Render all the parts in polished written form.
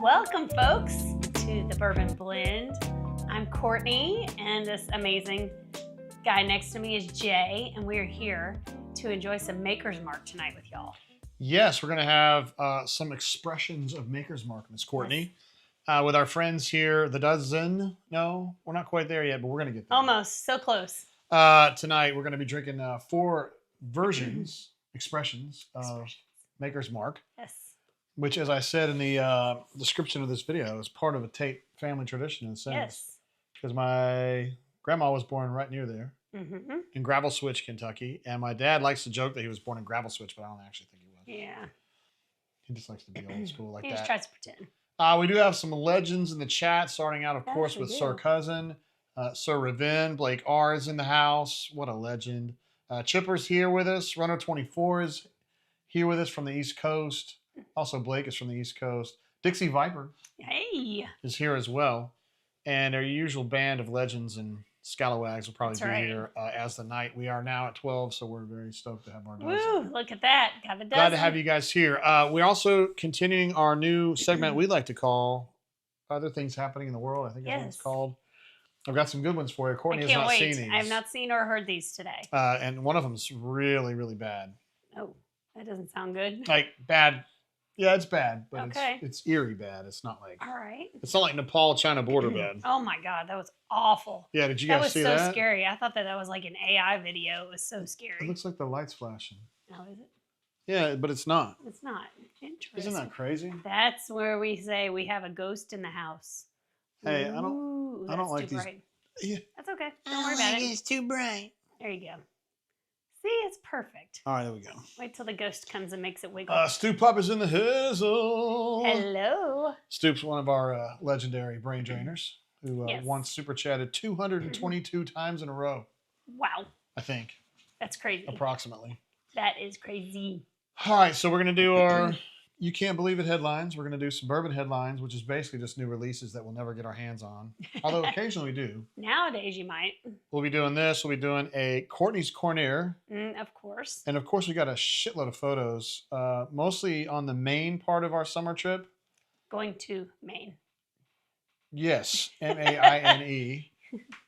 Welcome, folks, to the Bourbon Blend. I'm Courtney, and this amazing guy next to me is Jay, and we're here to enjoy some Maker's Mark tonight with y'all. Yes, we're going to have some expressions of Maker's Mark, Miss Courtney, with our friends here, the dozen. No, we're not quite there yet, but we're going to get there. Almost, so close. Tonight, we're going to be drinking 4 expressions of Maker's Mark. Yes. Which, as I said in the description of this video, is part of a Tate family tradition in a sense. Yes. Because my grandma was born right near there in Gravel Switch, Kentucky. And my dad likes to joke that he was born in Gravel Switch, but I don't actually think he was. Yeah. He just likes to be old school like that. He just tries to pretend. We do have some legends in the chat, starting out, of course, with Sir Cousin. Sir Ravin, Blake R. is in the house. What a legend. Chipper's here with us. Runner 24 is here with us from the East Coast. Also, Blake is from the East Coast. Dixie Viper is here as well. And our usual band of legends and scalawags will probably be here as the night. We are now at 12, so we're very stoked to have our dozen. Woo, look at that. Got a dozen. Glad to have you guys here. We're also continuing our new segment we like to call Other Things Happening in the World. I think that's what it's called. I've got some good ones for you. Courtney has not seen these. I have not seen or heard these today. And one of them's really, really bad. Oh, that doesn't sound good. Like, bad. Yeah, it's bad, but it's eerie bad. It's not like It's not like Nepal-China border bad. Oh my God, that was awful. Yeah, did you guys see that? That was so scary. I thought that was like an AI video. It was so scary. It looks like the light's flashing. Oh, is it? Yeah, but it's not. It's not. Interesting. Isn't that crazy? That's where we say we have a ghost in the house. Hey, I don't like these. Bright. Yeah. That's okay. Don't worry about it. It's too bright. There you go. See, it's perfect. All right, there we go. Wait till the ghost comes and makes it wiggle. Stu Pop is in the hizzle. Hello. Stu's one of our legendary brain drainers who once super chatted 222 times in a row. Wow. I think. That's crazy. Approximately. That is crazy. All right, so we're going to do our You Can't Believe It headlines. We're going to do some bourbon headlines, which is basically just new releases that we'll never get our hands on. Although occasionally we do. Nowadays you might. We'll be doing this. We'll be doing a Courtney's Cornir. Of course. And of course we got a shitload of photos, mostly on the main part of our summer trip. Going to Maine. Yes, M-A-I-N-E.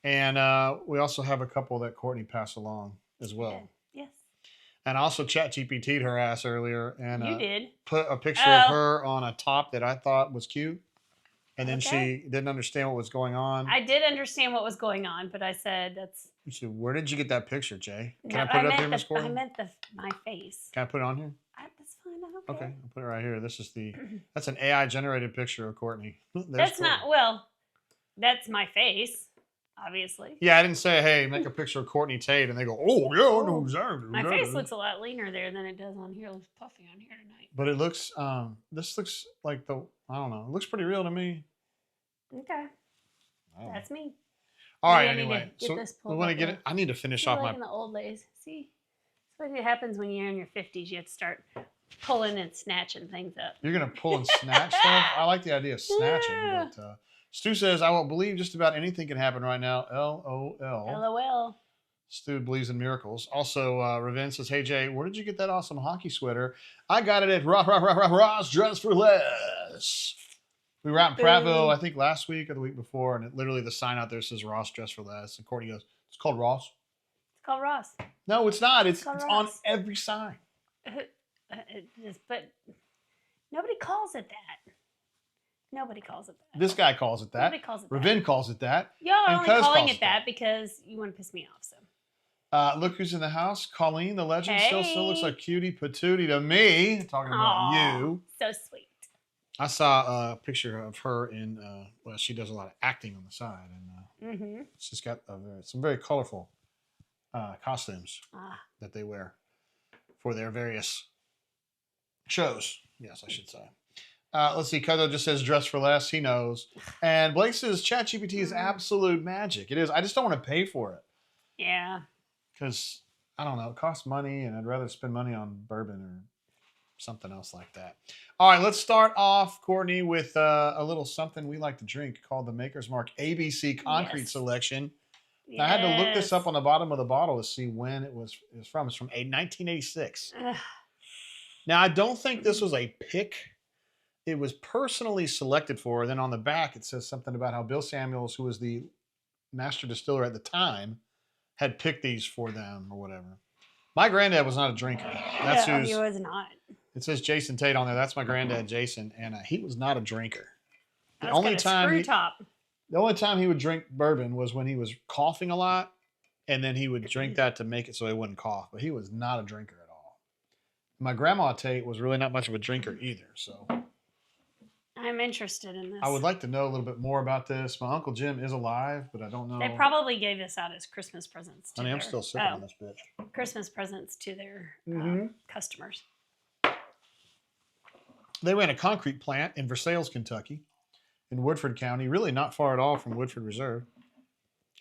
And we also have a couple that Courtney passed along as well. Yes. And I also ChatGPT'd her ass earlier and you did. Put a picture of her on a top that I thought was cute. And then she didn't understand what was going on. I did understand what was going on, but I said that's... You said, where did you get that picture, Jay? Can I put it up here, Miss Courtney? I meant my face. Can I put it on here? That's fine. I don't care. Okay, I'll put it right here. This is that's an AI-generated picture of Courtney. That's not... Well, that's my face. Obviously. Yeah, I didn't say, hey, make a picture of Courtney Tate, and they go, oh, yeah, no, exactly. My face looks a lot leaner there than it does on here. It looks puffy on here tonight. But it looks, this looks like I don't know, it looks pretty real to me. Okay. That's me. All right, anyway. So we want to get it. I need to finish off in the old days. See? That's what happens when you're in your 50s. You have to start pulling and snatching things up. You're going to pull and snatch stuff? I like the idea of snatching, but... Stu says, I won't believe just about anything can happen right now. LOL. LOL. Stu believes in miracles. Also, Ravin says, hey, Jay, where did you get that awesome hockey sweater? I got it at Ross Dress for Less. We were out in Prattville, I think, last week or the week before, and literally the sign out there says Ross Dress for Less. And Courtney goes, it's called Ross. It's called Ross. No, it's not. It's on every sign. But nobody calls it that. Nobody calls it that. This guy calls it that. Nobody calls it that. Ravin calls it that. Y'all are only calling it that because you want to piss me off. So. Look who's in the house. Colleen, the legend, still looks like cutie patootie to me. Talking about you. So sweet. I saw a picture of her in, well, she does a lot of acting on the side. And she's got some very colorful costumes that they wear for their various shows. Yes, I should say. Let's see. Cuzzo just says dress for less. He knows. And Blake says ChatGPT is absolute magic. It is. I just don't want to pay for it. Yeah. Because, I don't know, it costs money and I'd rather spend money on bourbon or something else like that. All right, let's start off, Courtney, with a little something we like to drink called the Maker's Mark ABC Concrete Selection. Yes. Now, I had to look this up on the bottom of the bottle to see when it was from. It's from 1986. Now, I don't think this was a pick it was personally selected for. Then on the back, it says something about how Bill Samuels, who was the master distiller at the time, had picked these for them or whatever. My granddad was not a drinker. That's No, who's. he was not. It says Jason Tate on there. That's my granddad, Jason, and he was not a drinker. The That's only got a time screw he, top. the only time he would drink bourbon was when he was coughing a lot, and then he would drink that to make it so he wouldn't cough. But he was not a drinker at all. My grandma Tate was really not much of a drinker either. So I'm interested in this. I would like to know a little bit more about this. My Uncle Jim is alive, but I don't know. They probably gave this out as Christmas presents. To Honey, I'm their, still sipping on this bitch. Christmas presents to their customers. They ran a concrete plant in Versailles, Kentucky, in Woodford County, really not far at all from Woodford Reserve.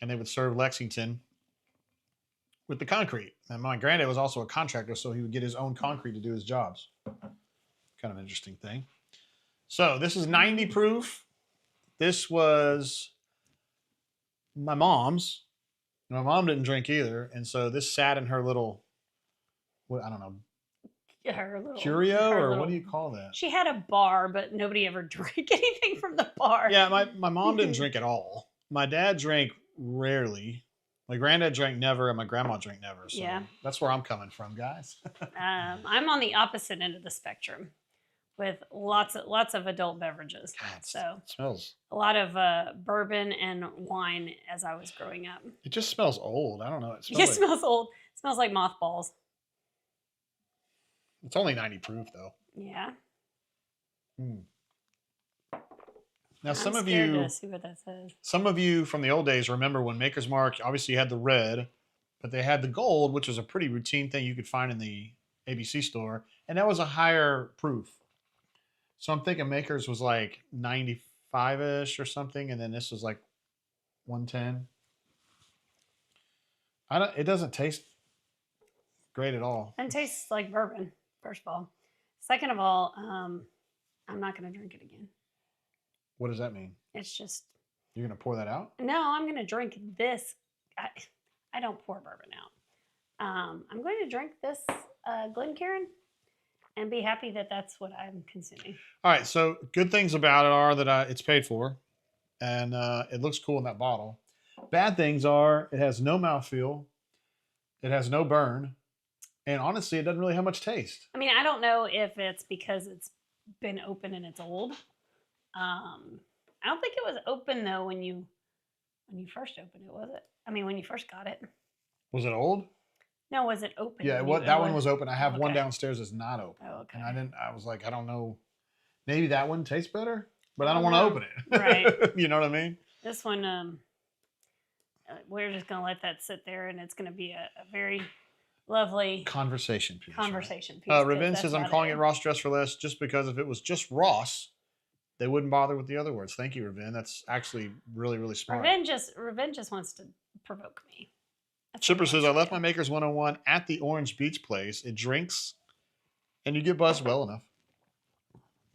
And they would serve Lexington with the concrete. And my granddad was also a contractor, so he would get his own concrete to do his jobs. Kind of an interesting thing. So this is 90 proof. This was my mom's. My mom didn't drink either. And so this sat in her little, I don't know, Her little curio, her or little, what do you call that? She had a bar, but nobody ever drank anything from the bar. Yeah, my mom didn't drink at all. My dad drank rarely. My granddad drank never, and my grandma drank never. So Yeah. that's where I'm coming from, guys. I'm on the opposite end of the spectrum, with lots of adult beverages. God, So it smells. a lot of bourbon and wine as I was growing up. It just smells old. I don't know. It It smells like, smells old. It smells like mothballs. it's only 90 proof though. Yeah. Now, I'm some of scared you, to see what that says. some of you from the old days remember when Maker's Mark obviously had the red, but they had the gold, which was a pretty routine thing you could find in the ABC store, and that was a higher proof. So I'm thinking Maker's was like 95-ish or something, and then this was like 110. It doesn't taste great at all. And it tastes like bourbon, first of all. Second of all, I'm not going to drink it again. What does that mean? It's just, You're gonna pour that out? no, I'm going to drink this. I don't pour bourbon out. I'm going to drink this Glencairn and be happy that that's what I'm consuming. All right. So good things about it are that it's paid for, and it looks cool in that bottle. Bad things are it has no mouthfeel, it has no burn, and honestly, it doesn't really have much taste. I mean, I don't know if it's because it's been open and it's old. I don't think it was open though when you first opened it, was it? I mean, when you first got it. Was it old? No, was it open? Yeah, that one was open. I have one Okay. downstairs that's not open. Oh, okay. And I was like, I don't know. Maybe that one tastes better, but I don't I want to don't open it. Right. You know what I mean? This one, we're just gonna let that sit there, and it's gonna be a very lovely Conversation piece. conversation piece. Ravin says, I'm calling it Ross Dress for Less just because if it was just Ross, they wouldn't bother with the other words. Thank you, Ravin. That's actually really, really smart. Ravin just wants to provoke me. That's Chipper what he says, I wants left to my do. Maker's 101 at the Orange Beach place. It drinks and you get buzzed well enough.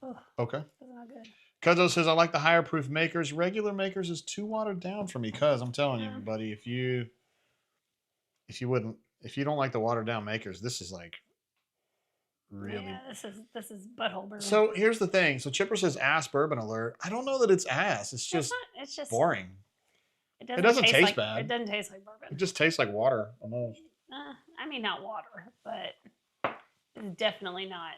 Ugh, Okay. that's not good. Cuzzo says, I like the higher proof Makers. Regular Makers is too watered down for me. Cuz I'm telling you, Yeah. buddy, if you don't like the watered down Makers, this is like really. Yeah, this is butthole bourbon. So here's the thing. So Chipper says ass bourbon alert. I don't know that it's ass. It's just it's just boring. It doesn't taste like, bad. It doesn't taste like bourbon. It just tastes like water almost. I mean, not water, but it's definitely not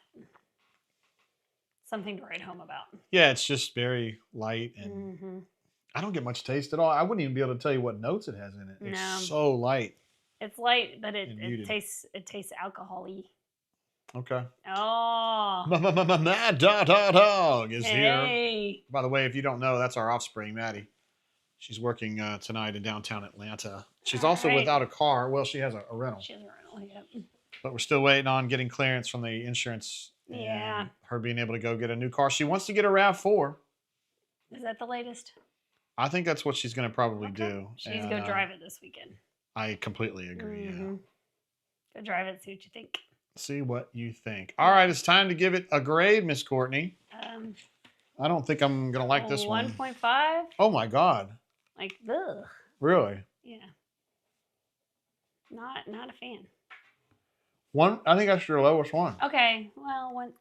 something to write home about. Yeah, it's just very light and Mm-hmm. I don't get much taste at all. I wouldn't even be able to tell you what notes it has in it. It's No. so light. It's light, but And muted. it tastes alcohol-y. Okay. Oh, Mad dog is here. hey. By the way, if you don't know, that's our offspring, Maddie. She's working tonight in downtown Atlanta. She's also All right. without a car. Well, she has a rental. She has a rental, yep. But we're still waiting on getting clearance from the insurance. And Yeah. her being able to go get a new car. She wants to get a RAV4. Is that the latest? I think that's what she's going to probably Okay. do. She needs And, to go drive it this weekend. I completely agree. Yeah. Mhm. Go drive it, see what you think. See what you think. All right, it's time to give it a grade, Miss Courtney. I don't think I'm going to like this one. 1.5? Oh, my God. Like, ugh. Really? Yeah. Not a fan. One. I think that's your lowest one. Okay, well,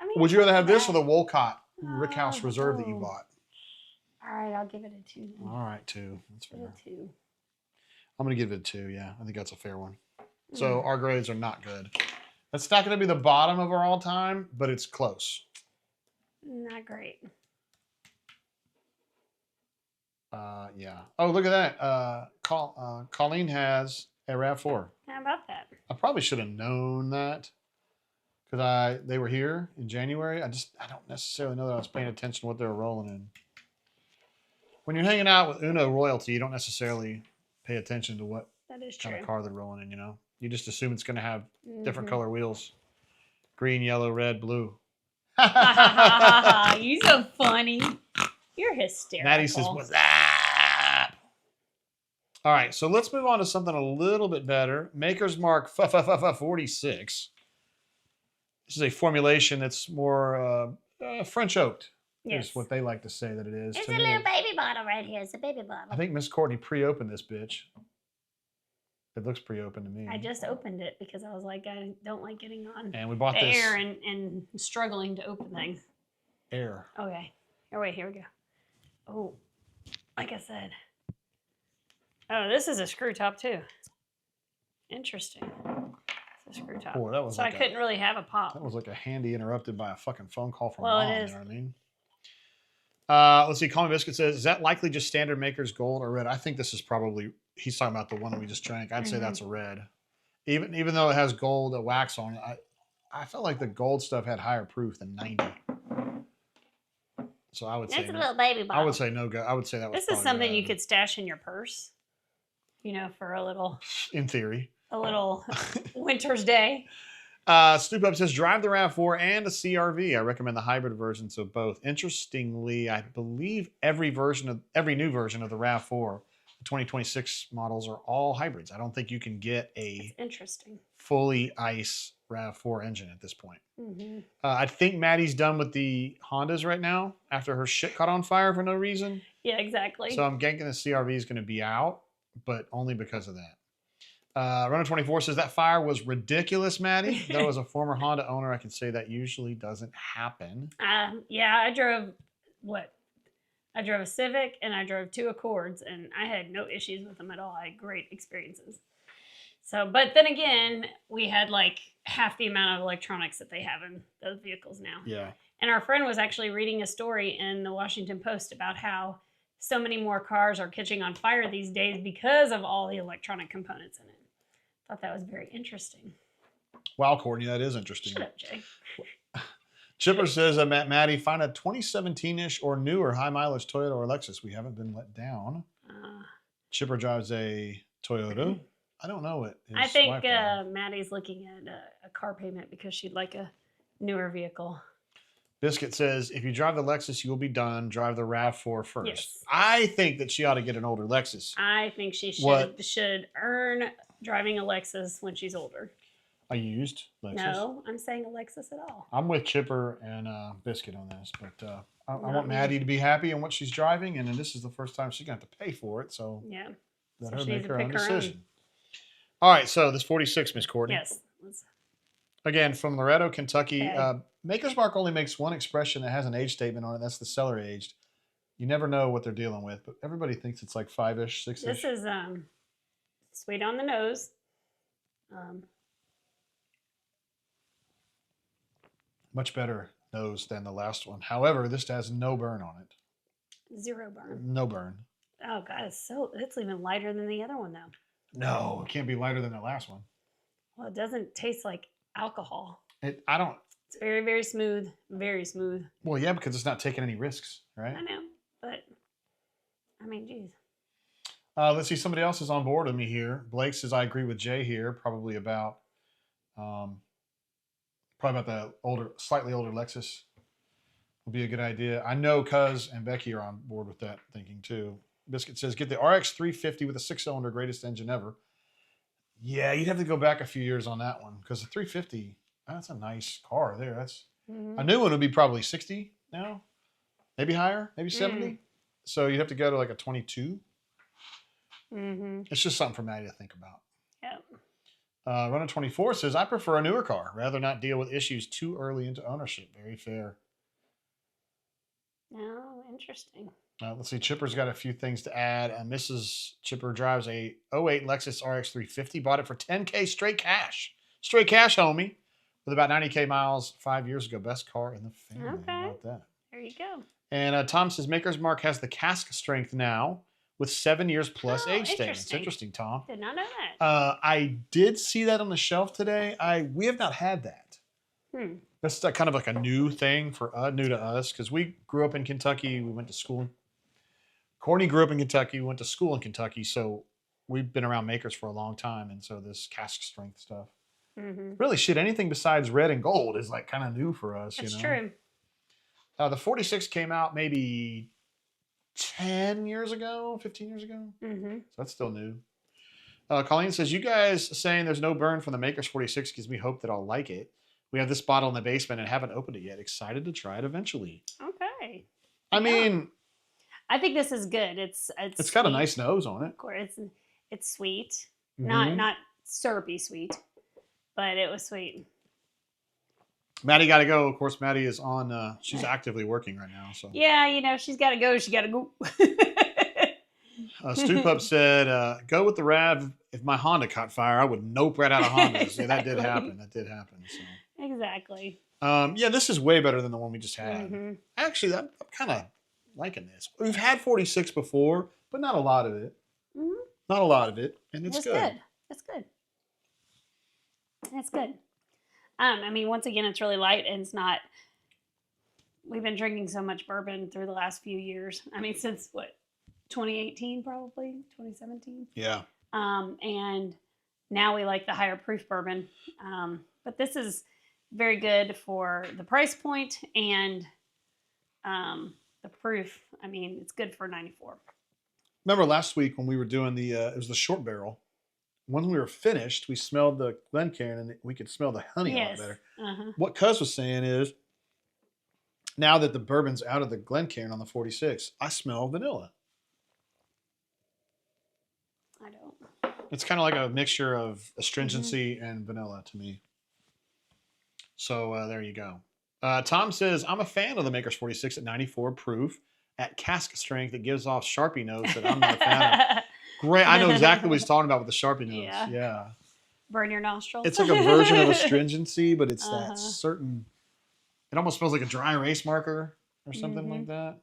I mean, Would you rather have this or the Wolcott Rickhouse Reserve that you no. bought? All right, I'll give it a 2. All right, 2. That's fair. Give it a 2. I'm going to give it a 2, yeah. I think that's a fair one. So our grades are not good. That's not going to be the bottom of our all-time, but it's close. Not great. Yeah. Oh, look at that. Colleen has a RAV4. How about that? I probably should have known that because they were here in January. I don't necessarily know that I was paying attention to what they were rolling in. When you're hanging out with Uno royalty, you don't necessarily pay attention to what kind of car they're rolling in, you know? You just assume it's going to have different color wheels. Green, yellow, red, blue. You so funny. You're hysterical. Maddie says, what's that? All right, so let's move on to something a little bit better. Maker's Mark 46. This is a formulation that's more French oaked. Yes. Is what they like to say that it is. It's a little baby bottle right here. It's a baby bottle. I think Miss Courtney pre-opened this bitch. It looks pre-open to me. I just opened it because I was like, I don't like getting on and we bought the this air and struggling to open things. Air. Okay. Oh, wait, here we go. Oh, like I said. Oh, this is a screw top too. Interesting. It's a screw top. Boy, that was so like I couldn't really have a pop. That was like a handy interrupted by a fucking phone call from Well, mom. it is. You know what I mean? Let's see. Call Me Biscuit says, is that likely just standard Maker's gold or red? I think this is probably, he's talking about the one we just drank. I'd say that's a red. Even though it has gold wax on it, I felt like the gold stuff had higher proof than 90. So I would say it's a little baby bottle. I would say no go. I would say that was. This is something you could stash in your purse, you know, for a little. In theory. A little winter's day. Stoop Up says, drive the RAV4 and a CRV. I recommend the hybrid versions of both. Interestingly, I believe every new version of the RAV4, the 2026 models are all hybrids. I don't think you can get a fully ICE RAV4 engine at this point. I think Maddie's done with the Hondas right now after her shit caught on fire for no reason. Yeah, exactly. So I'm thinking the CRV is going to be out, but only because of that. Runner 24 says that fire was ridiculous, Maddie. Though as a former Honda owner, I can say that usually doesn't happen. Yeah, I drove a Civic and I drove 2 Accords and I had no issues with them at all. I had great experiences. So, but then again, we had like half the amount of electronics that they have in those vehicles now. Yeah. And our friend was actually reading a story in the Washington Post about how so many more cars are catching on fire these days because of all the electronic components in it. Thought that was very interesting. Wow, Courtney, that is interesting. Shut up, Jay. Chipper says, Maddie, find a 2017-ish or newer high-mileage Toyota or Lexus. We haven't been let down. Chipper drives a Toyota. I don't know it. I think Maddie's looking at a car payment because she'd like a newer vehicle. Biscuit says, if you drive the Lexus, you will be done. Drive the RAV4 first. Yes. I think that she ought to get an older Lexus. I think she should earn driving a Lexus when she's older. A used Lexus? No, I'm saying a Lexus at all. I'm with Chipper and Biscuit on this, but I want Maddie to be happy in what she's driving, and then this is the first time she's going to have to pay for it, so yeah. let her make her own decision. All right, so this 46, Miss Courtney. Yes. Again, from Loretto, Kentucky. Okay. Maker's Mark only makes one expression that has an age statement on it. That's the cellar aged. You never know what they're dealing with, but everybody thinks it's like 5-ish, 6-ish. This is sweet on the nose. Much better nose than the last one. However, this has no burn on it. 0 burn. No burn. Oh God, it's even lighter than the other one though. No, it can't be lighter than the last one. Well, it doesn't taste like alcohol. It's very, very smooth. Very smooth. Well, yeah, because it's not taking any risks, right? I know, but I mean, geez. Let's see. Somebody else is on board with me here. Blake says, I agree with Jay here. Probably about the slightly older Lexus would be a good idea. I know Cuz and Becky are on board with that thinking too. Biscuit says, get the RX 350 with a 6-cylinder greatest engine ever. Yeah, you'd have to go back a few years on that one because the 350, that's a nice car there. That's a new one would be probably 60 now, maybe higher, maybe 70. So you'd have to go to like a 22. It's just something for Maddie to think about. Runner 24 says, I prefer a newer car. Rather not deal with issues too early into ownership. Very fair. Oh, interesting. Let's see. Chipper's got a few things to add. Mrs. Chipper drives a '08 Lexus RX 350. Bought it for $10K straight cash. Straight cash, homie. With about 90K miles 5 years ago. Best car in the family. Okay. How about that? There you go. And Tom says, Maker's Mark has the cask strength now with 7 years plus age statement. It's interesting, Tom. Did not know that. I did see that on the shelf today. We have not had that. That's kind of like a new thing for new to us because we grew up in Kentucky. We went to school. Courtney grew up in Kentucky. We went to school in Kentucky. So we've been around Makers for a long time. And so this cask strength stuff. Really, shit, anything besides red and gold is like kind of new for us. That's you know? true. The 46 came out maybe 10 years ago, 15 years ago. So that's still new. Colleen says, you guys saying there's no burn from the Maker's 46 gives me hope that I'll like it. We have this bottle in the basement and haven't opened it yet. Excited to try it eventually. Okay. I mean, I think this is good. It's got a nice nose on it. Of course, it's sweet. Not syrupy sweet, but it was sweet. Maddie got to go. Of course, Maddie is on. She's actively working right now. So yeah, she's got to go. She got to go. Stu Pup said, "Go with the Rav. If my Honda caught fire, I would nope right out of Hondas." Yeah, that did happen. So exactly. Yeah, this is way better than the one we just had. Actually, I'm kind of liking this. We've had 46 before, but not a lot of it. Not a lot of it, and it's good. It's good. It's good. I mean, once again, it's really light and it's not. We've been drinking so much bourbon through the last few years. I mean, since what, 2018, probably 2017. Yeah. And now we like the higher proof bourbon. But this is very good for the price point and the proof. I mean, it's good for 94. Remember last week when we were doing it was the short barrel. When we were finished, we smelled the Glencairn and we could smell the honey a lot better. What Cuz was saying is, now that the bourbon's out of the Glencairn on the 46, I smell vanilla. I don't. It's kind of like a mixture of astringency and vanilla to me. So there you go. Tom says, I'm a fan of the Maker's 46 at 94 proof at cask strength. It gives off Sharpie notes that I'm not a fan of. Great. I know exactly what he's talking about with the Sharpie notes. Yeah. Burn your nostrils. It's like a version of astringency, but it's that certain, it almost smells like a dry erase marker or something like that.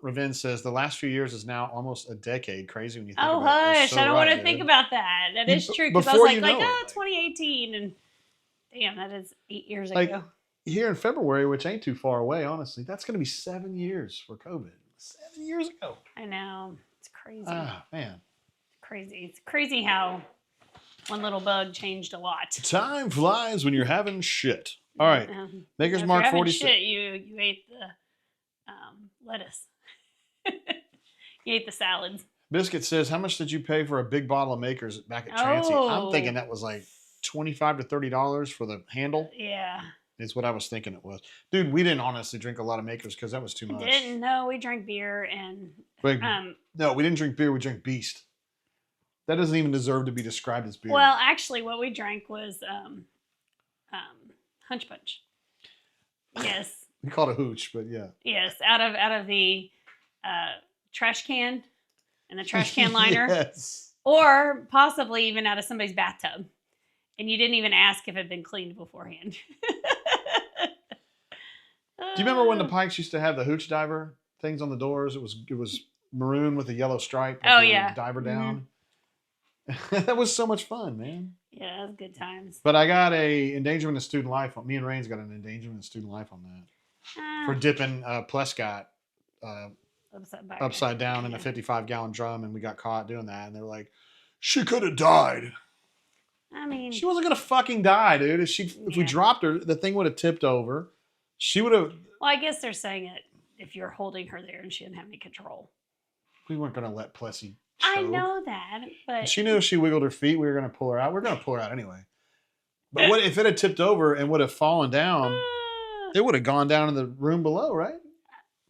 Ravin says, the last few years is now almost a decade. Crazy when you think about it. Oh, hush. So I don't want to think about that. That is true. Because I was like 2018. And damn, that is 8 years ago. Here in February, which ain't too far away, honestly, that's going to be 7 years for COVID. 7 years ago. I know. It's crazy. Ah, man. Crazy. It's crazy how one little bug changed a lot. Time flies when you're having shit. All right. Maker's Mark 46. Shit, you ate the lettuce. You ate the salads. Biscuit says, how much did you pay for a big bottle of Maker's back at Transy? I'm thinking that was like $25 to $30 for the handle. Yeah. Is what I was thinking it was. Dude, we didn't honestly drink a lot of Makers because that was too much. No, we drank beer and... no, we didn't drink beer. We drank Beast. That doesn't even deserve to be described as beer. Well, actually, what we drank was Hunch Punch. Yes. We called it hooch, but yeah. Yes, out of the trash can and the trash can liner. Yes. Or possibly even out of somebody's bathtub. And you didn't even ask if it had been cleaned beforehand. Do you remember when the Pikes used to have the hooch diver things on the doors? It was maroon with a yellow stripe. Oh, yeah. Diver down. That was so much fun, man. Yeah, that was good times. But I got a endangerment of student life. Me and Rain's got an endangerment of student life on that. For dipping Plescott upside down in a 55-gallon drum, and we got caught doing that. And they were like, she could have died. I mean, she wasn't gonna fucking die, dude. If we dropped her, the thing would have tipped over. She would have. Well, I guess they're saying it if you're holding her there and she didn't have any control. We weren't gonna let Plessy choke. I know that, but she knew if she wiggled her feet, we were gonna pull her out. We're gonna pull her out anyway. But what if it had tipped over and would have fallen down? It would have gone down in the room below, right?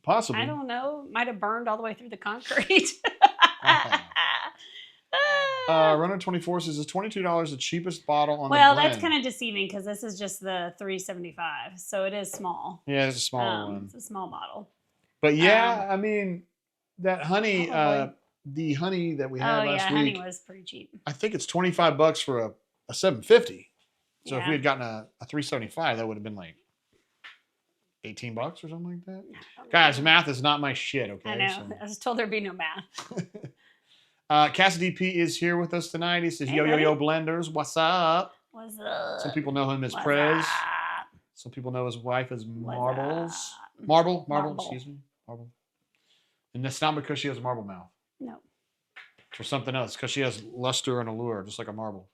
Possibly. I don't know. Might have burned all the way through the concrete. Runner 24 says it's $22 the cheapest bottle on the Well, blend. that's kind of deceiving because this is just the 375, so it is small. Yeah, it's a smaller one. It's a small bottle. But yeah, I mean, that honey, probably. the honey that we had last week. Honey was pretty cheap. I think it's $25 for a 750. So if Yeah. we had gotten a 375, that would have been like $18 or something like that. Guys, math is not my shit, okay? I know. I was told there'd be no math. Cassidy P is here with us tonight. He says, Hey, yo, buddy. blenders. What's up? What's up? Some people know him as What's Prez. up? Some people know his wife as What's Marbles. up? Marble, Marble. excuse me. Marble. And that's not because she has a marble mouth. No. For something else, because she has luster and allure, just like a marble.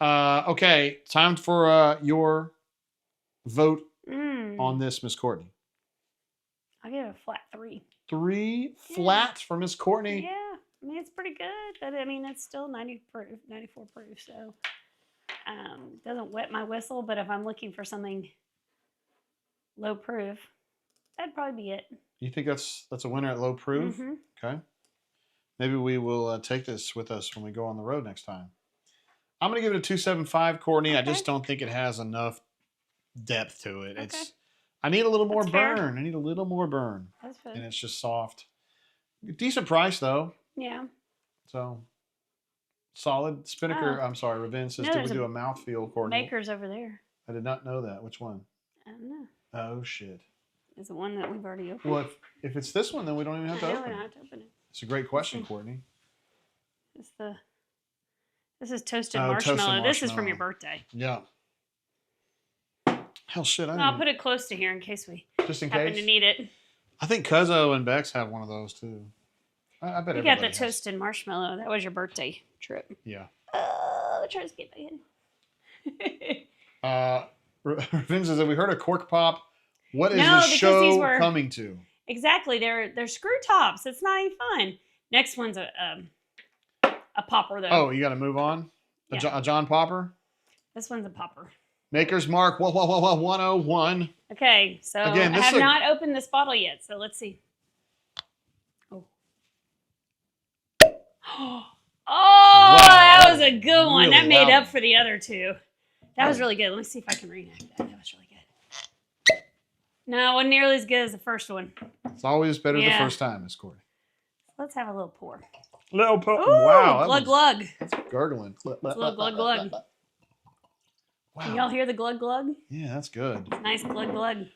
Okay, time for your vote on this, Miss Courtney. I'll give it a flat 3. 3 flat for Miss Courtney. Yeah. I mean, it's pretty good, but I mean, it's still 90 proof, 94 proof, so doesn't wet my whistle, but if I'm looking for something low proof, that'd probably be it. You think that's a winner at low proof? Mm-hmm. Okay. Maybe we will take this with us when we go on the road next time. I'm going to give it a 275, Courtney. Okay. I just don't think it has enough depth to it. Okay. I need a little more That's burn. fair. I need a little more burn. That's fair. And it's just soft. Decent price, though. Yeah. So, solid. Spinnaker, I'm sorry, Revenge says, did we do a mouthfeel, Courtney? Maker's over there. I did not know that. Which one? I don't know. Oh, shit. Is it one that we've already opened? Well, if it's this one, then we don't even have to open we it. don't have to open it. It's a great question, Courtney. This is toasted marshmallow. This is from your marshmallow. birthday. Yeah. Hell, shit. I'll put it close to here in case we just in happen case to need it. I think Cuzzo and Bex have one of those too. I bet you got the toasted marshmallow. That was your birthday trip. Yeah. Oh, try to get my head. Revenge says, we heard a cork pop. What is the show coming to? Exactly. They're screw tops. It's not any fun. Next one's a popper though. Oh, you got to move on. Yeah. A John Popper. This one's a popper. Maker's Mark 101. Okay, so again, I have not opened this bottle yet, so let's see. Oh. Oh, wow. That was a good one. Really that made up for the other two. That was really good. Let me see if I can reenact that. That was really good. No, it wasn't nearly as good as the first one. It's always better the first time, Miss Courtney. Let's have a little pour. Little pour. Ooh, wow. Glug glug. That's gurgling. It's a little glug glug. Wow. Can y'all hear the glug glug? Yeah, that's good. Nice glug glug.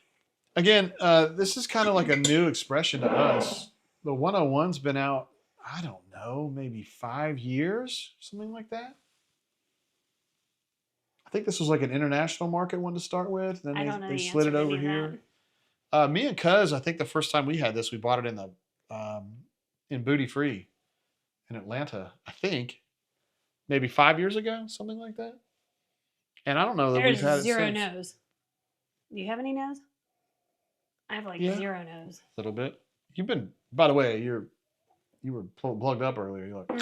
Again, this is kind of like a new expression to us. The 101's been out, I don't know, maybe 5 years, something like that. I think this was like an international market one to start with. Then they slid it over here. Me and Cuz, I think the first time we had this, we bought it in the in Booty Free in Atlanta. I think maybe 5 years ago, something like that. And I don't know that we've had it since. Zero nose. Do you have any nose? I have like 0 nose. A little bit. You've been, by the way, you were plugged up earlier. You're like,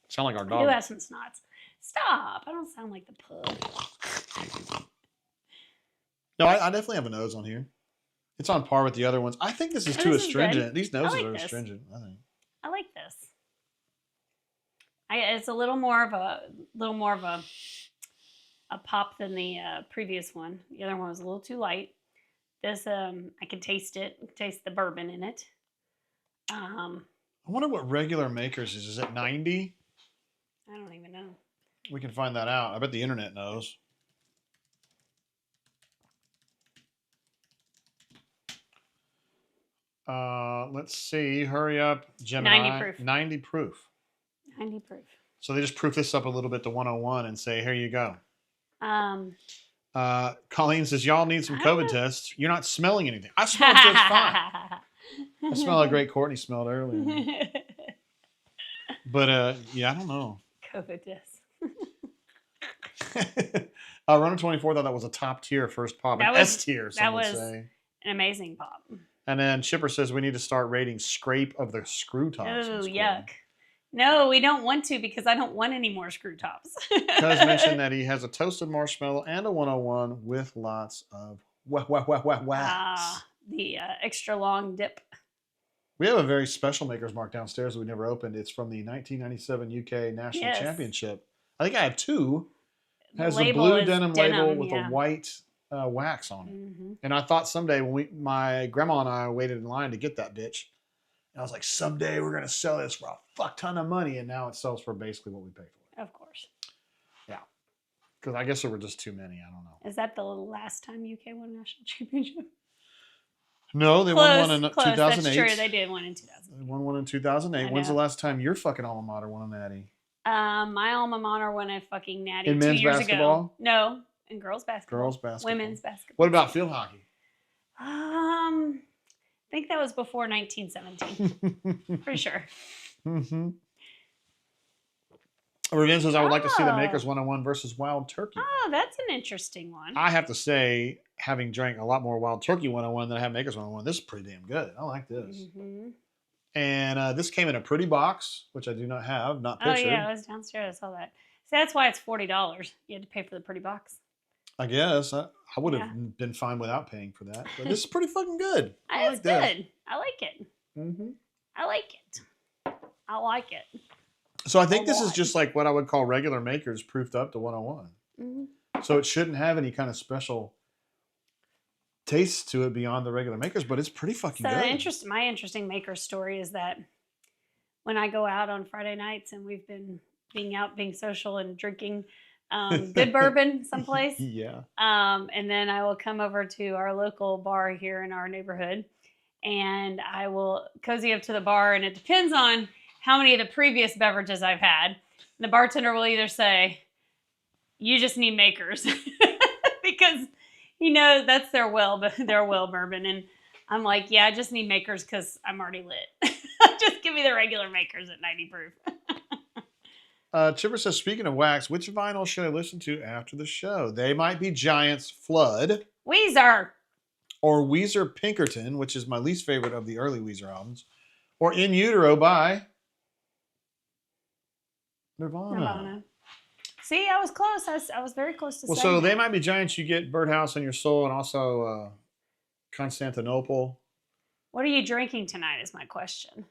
sound like our dog. I do have some snots. Stop! I don't sound like the pug. No, I definitely have a nose on here. It's on par with the other ones. I think this is too astringent. These noses are astringent, I think. I like this. It's a little more of a pop than the previous one. The other one was a little too light. This, I can taste it. Taste the bourbon in it. I wonder what regular Makers is. Is it 90? I don't even know. We can find that out. I bet the internet knows. Let's see. Hurry up, Gemini. 90 proof. 90 proof. 90 proof. So they just proof this up a little bit to 101 and say, here you go. Colleen says, y'all need some COVID tests. You're not smelling anything. I smelled just fine. I smell like great Courtney smelled earlier. But, yeah, I don't know. COVID tests. Runner 24 thought that was a top tier first pop. An S tier, some would say. An amazing pop. And then Chipper says we need to start rating scrape of the screw tops. Oh, yuck. No, we don't want to because I don't want any more screw tops. Cuz mentioned that he has a toasted marshmallow and a 101 with lots of wax. The extra long dip. We have a very special Maker's Mark downstairs that we never opened. It's from the 1997 UK National Championship. I think I have two. It has the blue denim label with a white wax on it. And I thought someday when my grandma and I waited in line to get that bitch, and I was like, someday we're going to sell this for a fuck ton of money. And now it sells for basically what we paid for it. Of course. Yeah. Because I guess there were just too many. I don't know. Is that the last time UK won a national championship? No, they won one in 2008. That's true. They did one in 2008. They won one in 2008. When's the last time your fucking alma mater won a natty? My alma mater won a fucking natty in 2 men's years basketball? ago. No, in girls basketball. Girls basketball. Women's basketball. What about field hockey? I think that was before 1917. Pretty sure. Ravin says, I would like to see the Makers 101 versus Wild Turkey. Oh, that's an interesting one. I have to say, having drank a lot more Wild Turkey 101 than I have Makers 101, this is pretty damn good. I like this. And this came in a pretty box, which I do not have, not pictured. Oh, yeah, it was downstairs. I saw that. So that's why it's $40. You had to pay for the pretty box. I guess. I would have been fine without paying for that. But this is pretty fucking good. It's good. I like it. I like it. I like it. So I think this is just like what I would call regular Makers proofed up to 101. So it shouldn't have any kind of special taste to it beyond the regular Makers, but it's pretty fucking good. My interesting Maker story is that when I go out on Friday nights and we've been being social and drinking good bourbon someplace. And then I will come over to our local bar here in our neighborhood and I will cozy up to the bar, and it depends on how many of the previous beverages I've had. And the bartender will either say, you just need Makers because he knows that's their well bourbon. And I'm like, yeah, I just need Makers because I'm already lit. Just give me the regular Makers at 90 proof. Chipper says, speaking of wax, which vinyl should I listen to after the show? They Might Be Giants, Flood. Weezer. Or Weezer Pinkerton, which is my least favorite of the early Weezer albums. Or In Utero by Nirvana. See, I was close. I was very close to saying so that. They Might Be Giants, you get Birdhouse on Your Soul and also Constantinople. What are you drinking tonight is my question.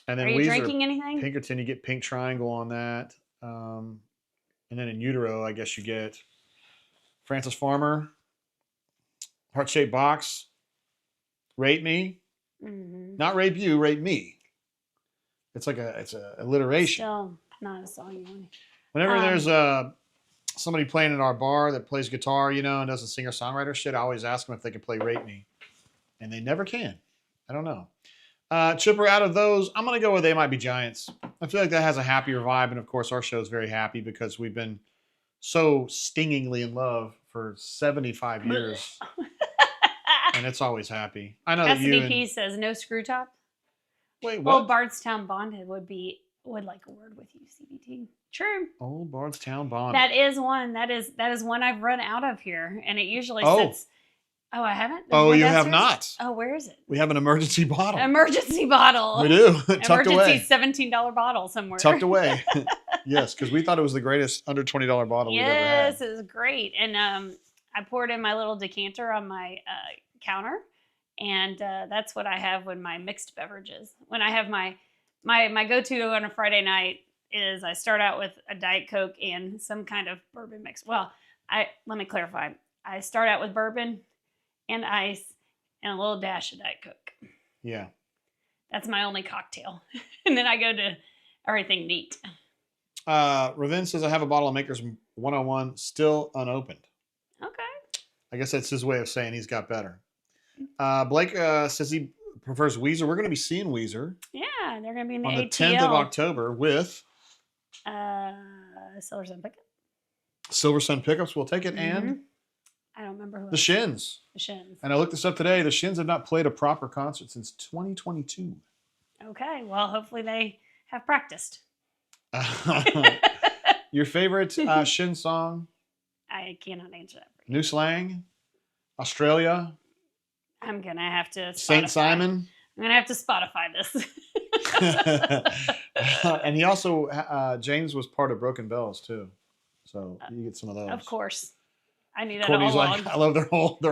And then are you Weezer drinking anything? Pinkerton, you get Pink Triangle on that. And then In Utero, I guess you get Francis Farmer, Heart Shaped Box, Rate Me. Not Rape You, Rate Me. It's a alliteration. Still not a song you want. Whenever there's somebody playing in our bar that plays guitar, and does a singer-songwriter shit, I always ask them if they can play Rate Me. And they never can. I don't know. Chipper, out of those, I'm going to go with They Might Be Giants. I feel like that has a happier vibe. And, of course, our show is very happy because we've been so stingingly in love for 75 years. And it's always happy. I know that you SDP says no screw top. Wait, what? Old Bardstown Bondhead would like a word with you, CBT. True. Old Bardstown Bondhead. That is one. That is one I've run out of here. And it usually sits... Oh, I haven't? You have not. Oh, where is it? We have an emergency bottle. Emergency bottle. We do. Tucked away. Emergency $17 bottle somewhere. Tucked away. Yes, because we thought it was the greatest under $20 bottle we've ever had. Yes, it was great. And I poured in my little decanter on my counter. And that's what I have with my mixed beverages. When I have my go-to on a Friday night is I start out with a Diet Coke and some kind of bourbon mix. Well, let me clarify. I start out with bourbon and ice, and a little dash of Diet Coke. Yeah. That's my only cocktail. And then I go to everything neat. Ravin says, I have a bottle of Makers 101 still unopened. Okay. I guess that's his way of saying he's got better. Blake says he prefers Weezer. We're going to be seeing Weezer. Yeah, they're going to be in the on ATL. the 10th of October with... Silver Sun Pickup. Silver Sun Pickups. We'll take it. And... I don't remember who. The Shins. The Shins. And I looked this up today. The Shins have not played a proper concert since 2022. Okay. Well, hopefully they have practiced. Your favorite Shin song? I cannot answer that for you. New Slang? Australia? I'm going to have to Saint Simon? I'm going to have to Spotify this. And he also, James was part of Broken Bells too. So you get some of those. Of course. I need that Courtney's all like, I love their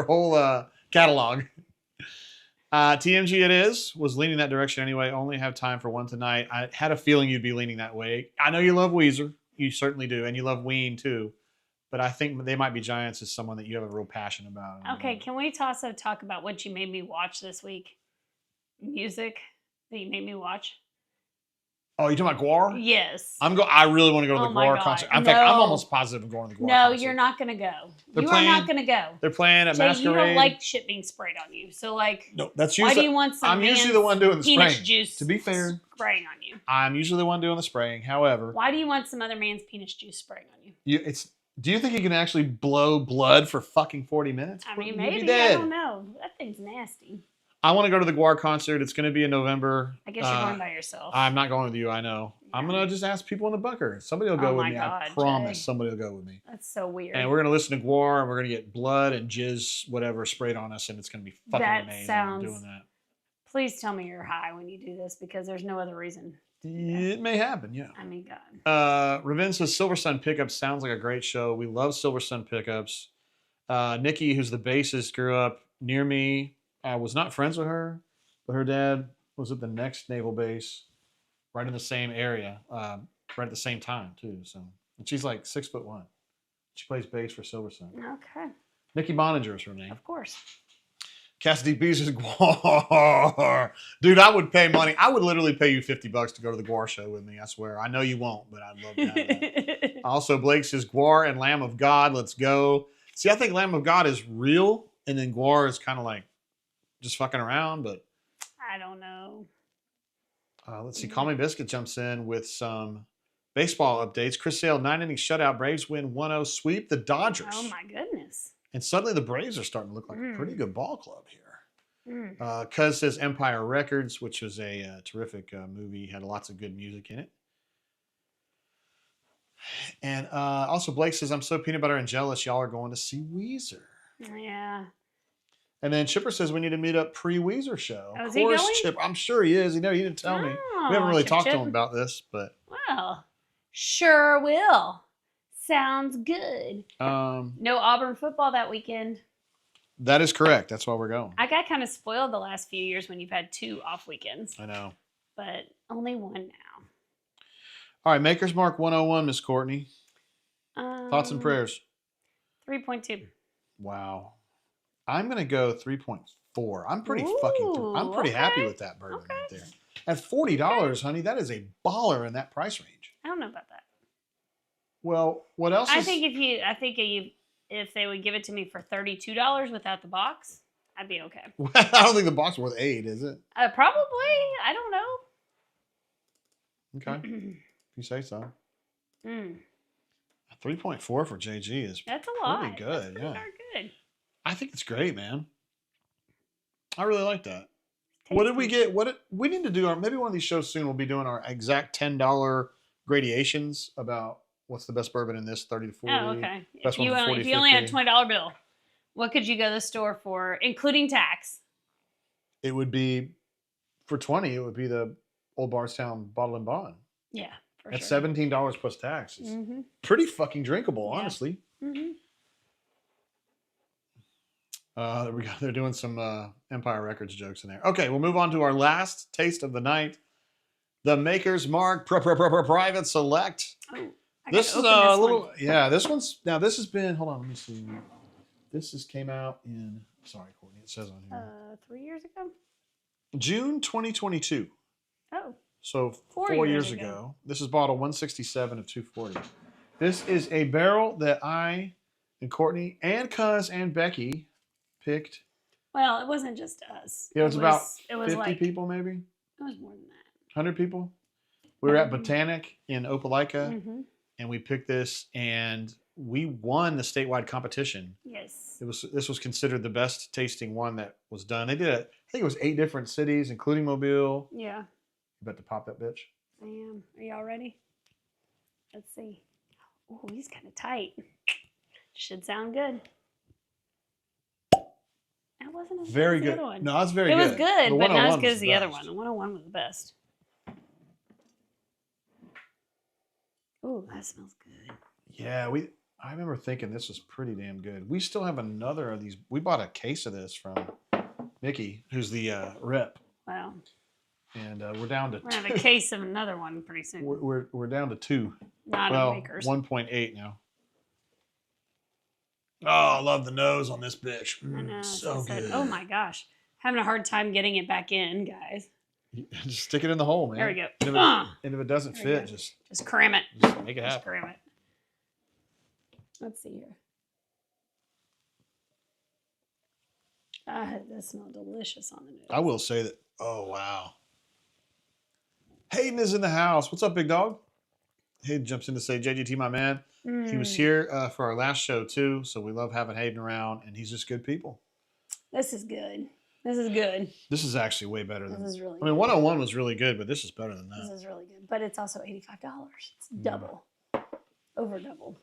whole catalog. TMG it is. Was leaning that direction anyway. Only have time for one tonight. I had a feeling you'd be leaning that way. I know you love Weezer. You certainly do. And you love Ween too. But I think They Might Be Giants is someone that you have a real passion about. Okay, can we also talk about what you made me watch this week? Music that you made me watch? Oh, you talking about Guar? Yes. I really want to go to the Guar concert. In fact, I'm almost positive I'm going to the Guar concert. No, you're not going to go. They're You are not going to go. They're playing at Jay, Masquerade. you don't like shit being sprayed on you. So, like, no, that's why usually, do you want some I'm usually the one doing the penis spraying. juice To be fair, spraying on you? I'm usually the one doing the spraying. However, why do you want some other man's penis juice spraying on you? Do you think you can actually blow blood for fucking 40 minutes? I mean, maybe. I don't know. That thing's nasty. I want to go to the Guar concert. It's going to be in November. I guess you're going by yourself. I'm not going with you. I know. Yeah. I'm going to just ask people in the bunker. Somebody will go with me. God, I promise Jay. somebody will go with me. That's so weird. And we're going to listen to Guar, and we're going to get blood and jizz, whatever, sprayed on us, and it's going to be fucking amazing doing that. Please tell me you're high when you do this, because there's no other reason. It may happen, yeah. I mean, God. Ravin says Silver Sun Pickups sounds like a great show. We love Silver Sun Pickups. Nikki, who's the bassist, grew up near me. I was not friends with her, but her dad was at the next naval base, right in the same area, right at the same time too. So, and she's like 6'1". She plays bass for Silver Sun. Okay. Nikki Boninger is her name. Of course. Cassidy B says Guar. Dude, I would pay money. I would literally pay you $50 to go to the Guar show with me. I swear. I know you won't, but I'd love to have that. Also, Blake says Guar and Lamb of God. Let's go. See, I think Lamb of God is real, and then Guar is kind of like just fucking around, but I don't know. Let's see. Call Me Biscuit jumps in with some baseball updates. Chris Sale, 9-inning shutout. Braves win 1-0. Sweep the Dodgers. Oh, my goodness. And suddenly the Braves are starting to look like a pretty good ball club here. Mm. Cuz says Empire Records, which was a terrific movie. Had lots of good music in it. And also Blake says, I'm so peanut butter and jealous. Y'all are going to see Weezer. Yeah. And then Chipper says we need to meet up pre-Weezer show. Oh, of course, Chip. I'm sure he is. You know, he didn't tell me. We haven't really talked to him about this, but. Well, sure will. Sounds good. No Auburn football that weekend. That is correct. That's why we're going. I got kind of spoiled the last few years when you've had 2 off weekends. I know. But only 1 now. All right, Maker's Mark 101, Miss Courtney. Thoughts and prayers. 3.2. Wow. I'm going to go 3.4. I'm pretty I'm pretty happy with that bourbon right there. At $40, honey, that is a baller in that price range. I don't know about that. Well, what else? I think if they would give it to me for $32 without the box, I'd be okay. I don't think the box is worth $8, is it? Probably. I don't know. Okay. If you say so. 3.4 for JG is that's a lot. Pretty good. That's pretty darn good. I think it's great, man. I really like that. What did we get? We need to do maybe one of these shows soon. We'll be doing our exact $10 gradations about what's the best bourbon in this 30 to 40. Oh, okay. If you only had a $20 bill, what could you go to the store for, including tax? It would be for 20. It would be the Old Bardstown Bottle and Bond. Yeah, for at sure. $17 plus tax. It's pretty fucking drinkable, honestly. There we go. They're doing some Empire Records jokes in there. Okay, we'll move on to our last taste of the night. The Maker's Mark Private Select. Oh, this is a little, this one's, now this has been, hold on, let me see. This came out in, sorry, Courtney, it says on here. 3 years ago? June 2022. Oh. So 4 years ago. This is bottle 167 of 240. This is a barrel that I and Courtney and Cuz and Becky picked. Well, it wasn't just us. Yeah, it was about 50 like, people maybe. It was more than that. 100 people. We were at Botanic in Opelika, and we picked this, and we won the statewide competition. Yes. This was considered the best tasting one that was done. They did it. I think it was 8 different cities, including Mobile. Yeah. You about to pop that bitch? I am. Are y'all ready? Let's see. Oh, he's kind of tight. Should sound good. That wasn't as very good as good. The other one. No, that's very good. It was good, but not as good as the other best. one. The 101 was the best. Ooh, that smells good. Yeah, I remember thinking this was pretty damn good. We still have another of these. We bought a case of this from Mickey, who's the rep. Wow. And we're down to We're going to have a case of another one pretty soon. We're down to 2. Not of makers. 1.8 now. Oh, I love the nose on this bitch. I know, so good. Oh my gosh. Having a hard time getting it back in, guys. Just stick it in the hole, man. There we go. And if it doesn't fit, just cram it. Just make it happen. Just cram it. Let's see here. That smells delicious on the nose. I will say that. Oh, wow. Hayden is in the house. What's up, big dog? Hayden jumps in to say, JGT, my man. He was here for our last show, too. So we love having Hayden around. And he's just good people. This is good. This is good. This is actually way better than this. Is really I mean, 101 was really good, but this is better than that. This is really good. But it's also $85. It's double. Over double.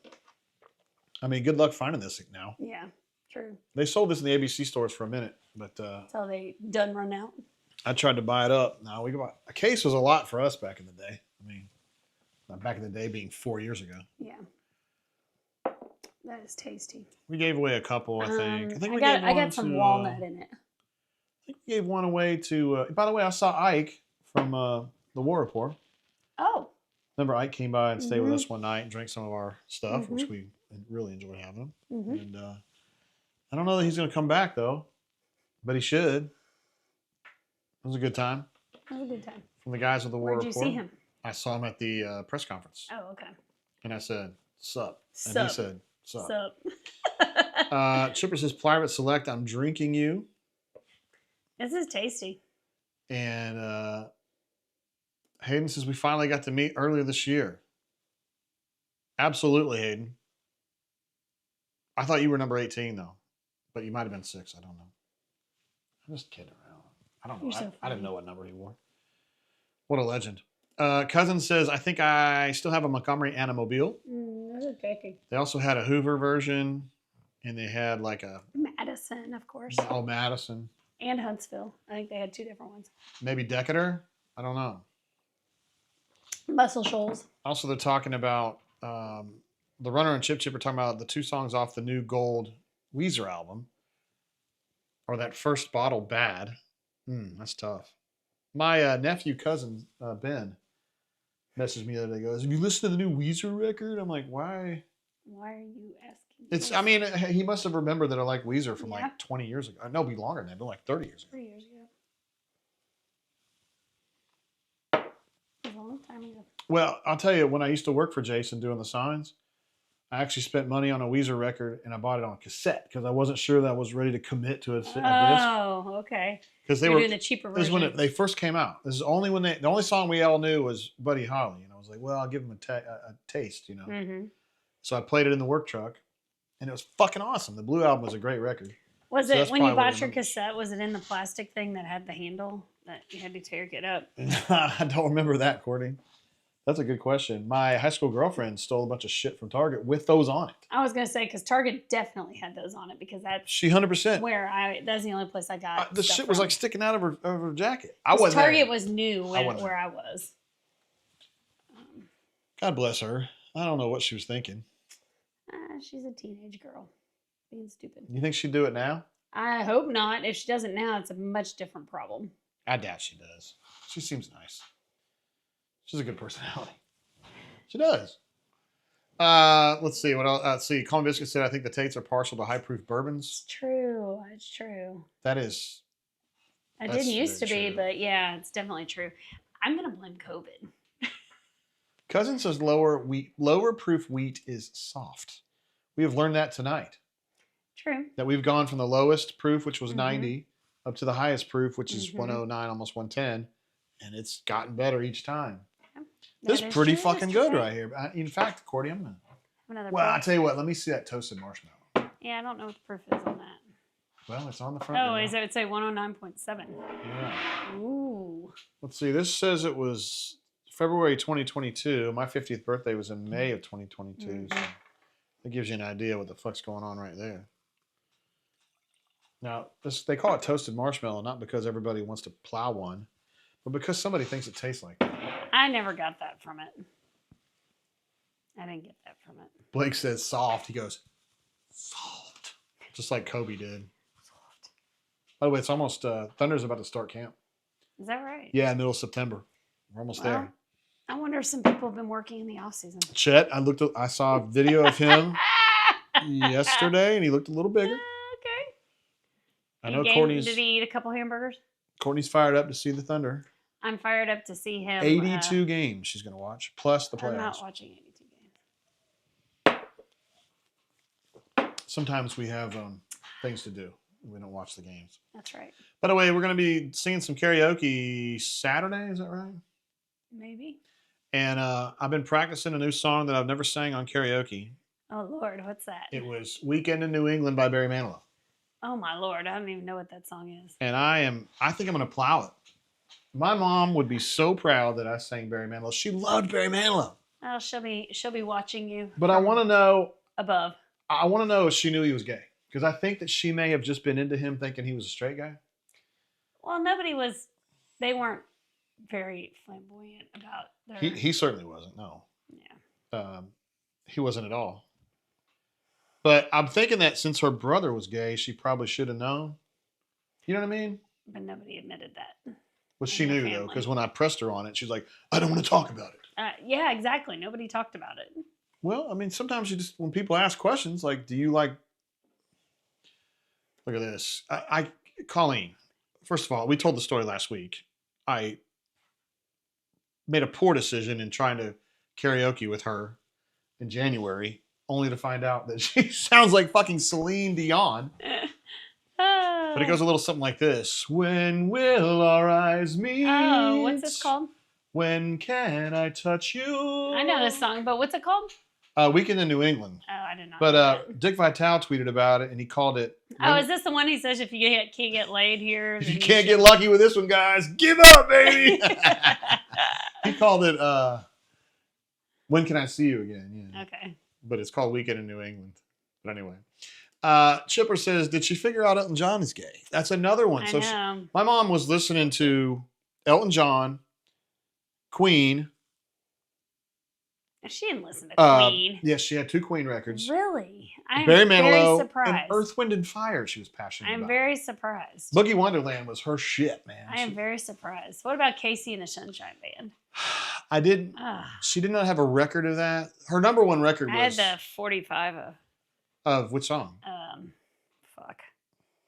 I mean, good luck finding this now. Yeah, true. They sold this in the ABC stores for a minute, but until they done run out. I tried to buy it up. No, a case was a lot for us back in the day. I mean, back in the day being 4 years ago. Yeah. That is tasty. We gave away a couple, I think. I got some walnut in it. I think we gave one away to. By the way, I saw Ike from the War Report. Oh. Remember, Ike came by and stayed with us one night and drank some of our stuff, which we really enjoyed having him. And I don't know that he's going to come back though, but he should. It was a good time. It was a good time. From the guys of the War Report. Where'd you see him? I saw him at the press conference. Oh, okay. And I said, "Sup?" And Sup. he said, "Sup." Sup. Chipper says, "Private Select, I'm drinking you." This is tasty. And Hayden says, "We finally got to meet earlier this year." Absolutely, Hayden. I thought you were number 18, though. But you might have been 6. I don't know. I'm just kidding around. I don't know. I didn't know what number he wore. What a legend. Cousin says, "I think I still have a Montgomery Animobile." Those are tasty. They also had a Hoover version. And they had like a... Madison, of course. Oh, Madison. And Huntsville. I think they had 2 different ones. Maybe Decatur? I don't know. Muscle Shoals. Also, they're talking about... the Runner and Chip are talking about the 2 songs off the new Gold Weezer album. Or that First Bottle Bad. That's tough. My cousin, Ben, messaged me the other day. Goes, "Have you listened to the new Weezer record?" I'm like, why? Why are you asking? It's. I mean, he must have remembered that I like Weezer from like 20 years ago. No, it'd be longer than that. But like 30 years ago. 3 years ago. A long time ago. Well, I'll tell you, when I used to work for Jason doing the signs, I actually spent money on a Weezer record and I bought it on cassette because I wasn't sure that I was ready to commit to a disc. Oh, okay. Because they were doing the cheaper version. This is when they first came out. This is only when the only song we all knew was Buddy Holly, and I was like, well, I'll give him a taste, you know. So I played it in the work truck, and it was fucking awesome. The Blue Album was a great record. Was it when you bought your cassette? Was it in the plastic thing that had the handle that you had to tear it up? I don't remember that, Courtney. That's a good question. My high school girlfriend stole a bunch of shit from Target with those on it. I was gonna say because Target definitely had those on it because that's 100%. That's the only place I got. The shit was like sticking out of her jacket. Target was new where I was. God bless her. I don't know what she was thinking. She's a teenage girl, being stupid. You think she'd do it now? I hope not. If she does it now, it's a much different problem. I doubt she does. She seems nice. She's a good personality. She does. Let's see what else. Let's see. Colin Biscuit said, "I think the Tates are partial to high proof bourbons." It's true. It's true. That is. I didn't used to be, but yeah, it's definitely true. I'm gonna blame COVID. Cousin says lower proof wheat is soft. We have learned that tonight. True. That we've gone from the lowest proof, which was 90, up to the highest proof, which is 109, almost 110, and it's gotten better each time. This is pretty fucking good right here. In fact, Courtney, I'm gonna. Well, I'll tell you what. Let me see that toasted marshmallow. Yeah, I don't know what the proof is on that. Well, it's on the front. Oh, it would say 109.7. Yeah. Ooh. Let's see. This says it was February 2022. My 50th birthday was in May of 2022. So that gives you an idea what the fuck's going on right there. Now, they call it toasted marshmallow, not because everybody wants to plow one, but because somebody thinks it tastes like it. I never got that from it. I didn't get that from it. Blake says soft. He goes, soft. Just like Kobe did. By the way, it's almost Thunder's about to start camp. Is that right? Yeah, middle of September. We're almost there. I wonder if some people have been working in the off season. Chet, I saw a video of him yesterday, and he looked a little bigger. Okay. I know Courtney's. Did he eat a couple hamburgers? Courtney's fired up to see the Thunder. I'm fired up to see him. 82 games she's going to watch, plus the playoffs. I'm not watching 82 games. Sometimes we have things to do. We don't watch the games. That's right. By the way, we're going to be singing some karaoke Saturday. Is that right? Maybe. And I've been practicing a new song that I've never sang on karaoke. Oh, Lord. What's that? It was Weekend in New England by Barry Manilow. Oh, my Lord. I don't even know what that song is. And I think I'm going to plow it. My mom would be so proud that I sang Barry Manilow. She loved Barry Manilow. Oh, she'll be watching you. But I want to know. Above. I want to know if she knew he was gay. Because I think that she may have just been into him thinking he was a straight guy. Well, they weren't very flamboyant about their... He certainly wasn't, no. Yeah. He wasn't at all. But I'm thinking that since her brother was gay, she probably should have known. You know what I mean? But nobody admitted that. Well, she knew, though, because when I pressed her on it, she's like, I don't want to talk about it. Yeah, exactly. Nobody talked about it. Well, I mean, sometimes when people ask questions, like, do you like... Look at this. Colleen, first of all, we told the story last week. I made a poor decision in trying to karaoke with her in January, only to find out that she sounds like fucking Celine Dion. But it goes a little something like this. When will our eyes meet? Oh, what's this called? When can I touch you? I know this song, but what's it called? Weekend in New England. Oh, I did not. But Dick Vitale tweeted about it, and he called it. Oh, is this the one he says if you can't get laid here? If you can't get lucky with this one, guys, give up, baby. He called it. When can I see you again? Yeah. Okay. But it's called Weekend in New England. But anyway, Chipper says, "Did she figure out Elton John is gay?" That's another one. I know. My mom was listening to Elton John, Queen. She didn't listen to Queen. Yes, she had 2 Queen records. Really? I'm Barry very Manilow surprised. and Earth, Wind, and Fire she was passionate about. I'm very surprised. Boogie Wonderland was her shit, man. I am very surprised. What about Casey and the Sunshine Band? I didn't. She did not have a record of that. Her number 1 record was... I had the 45 of which song? Fuck.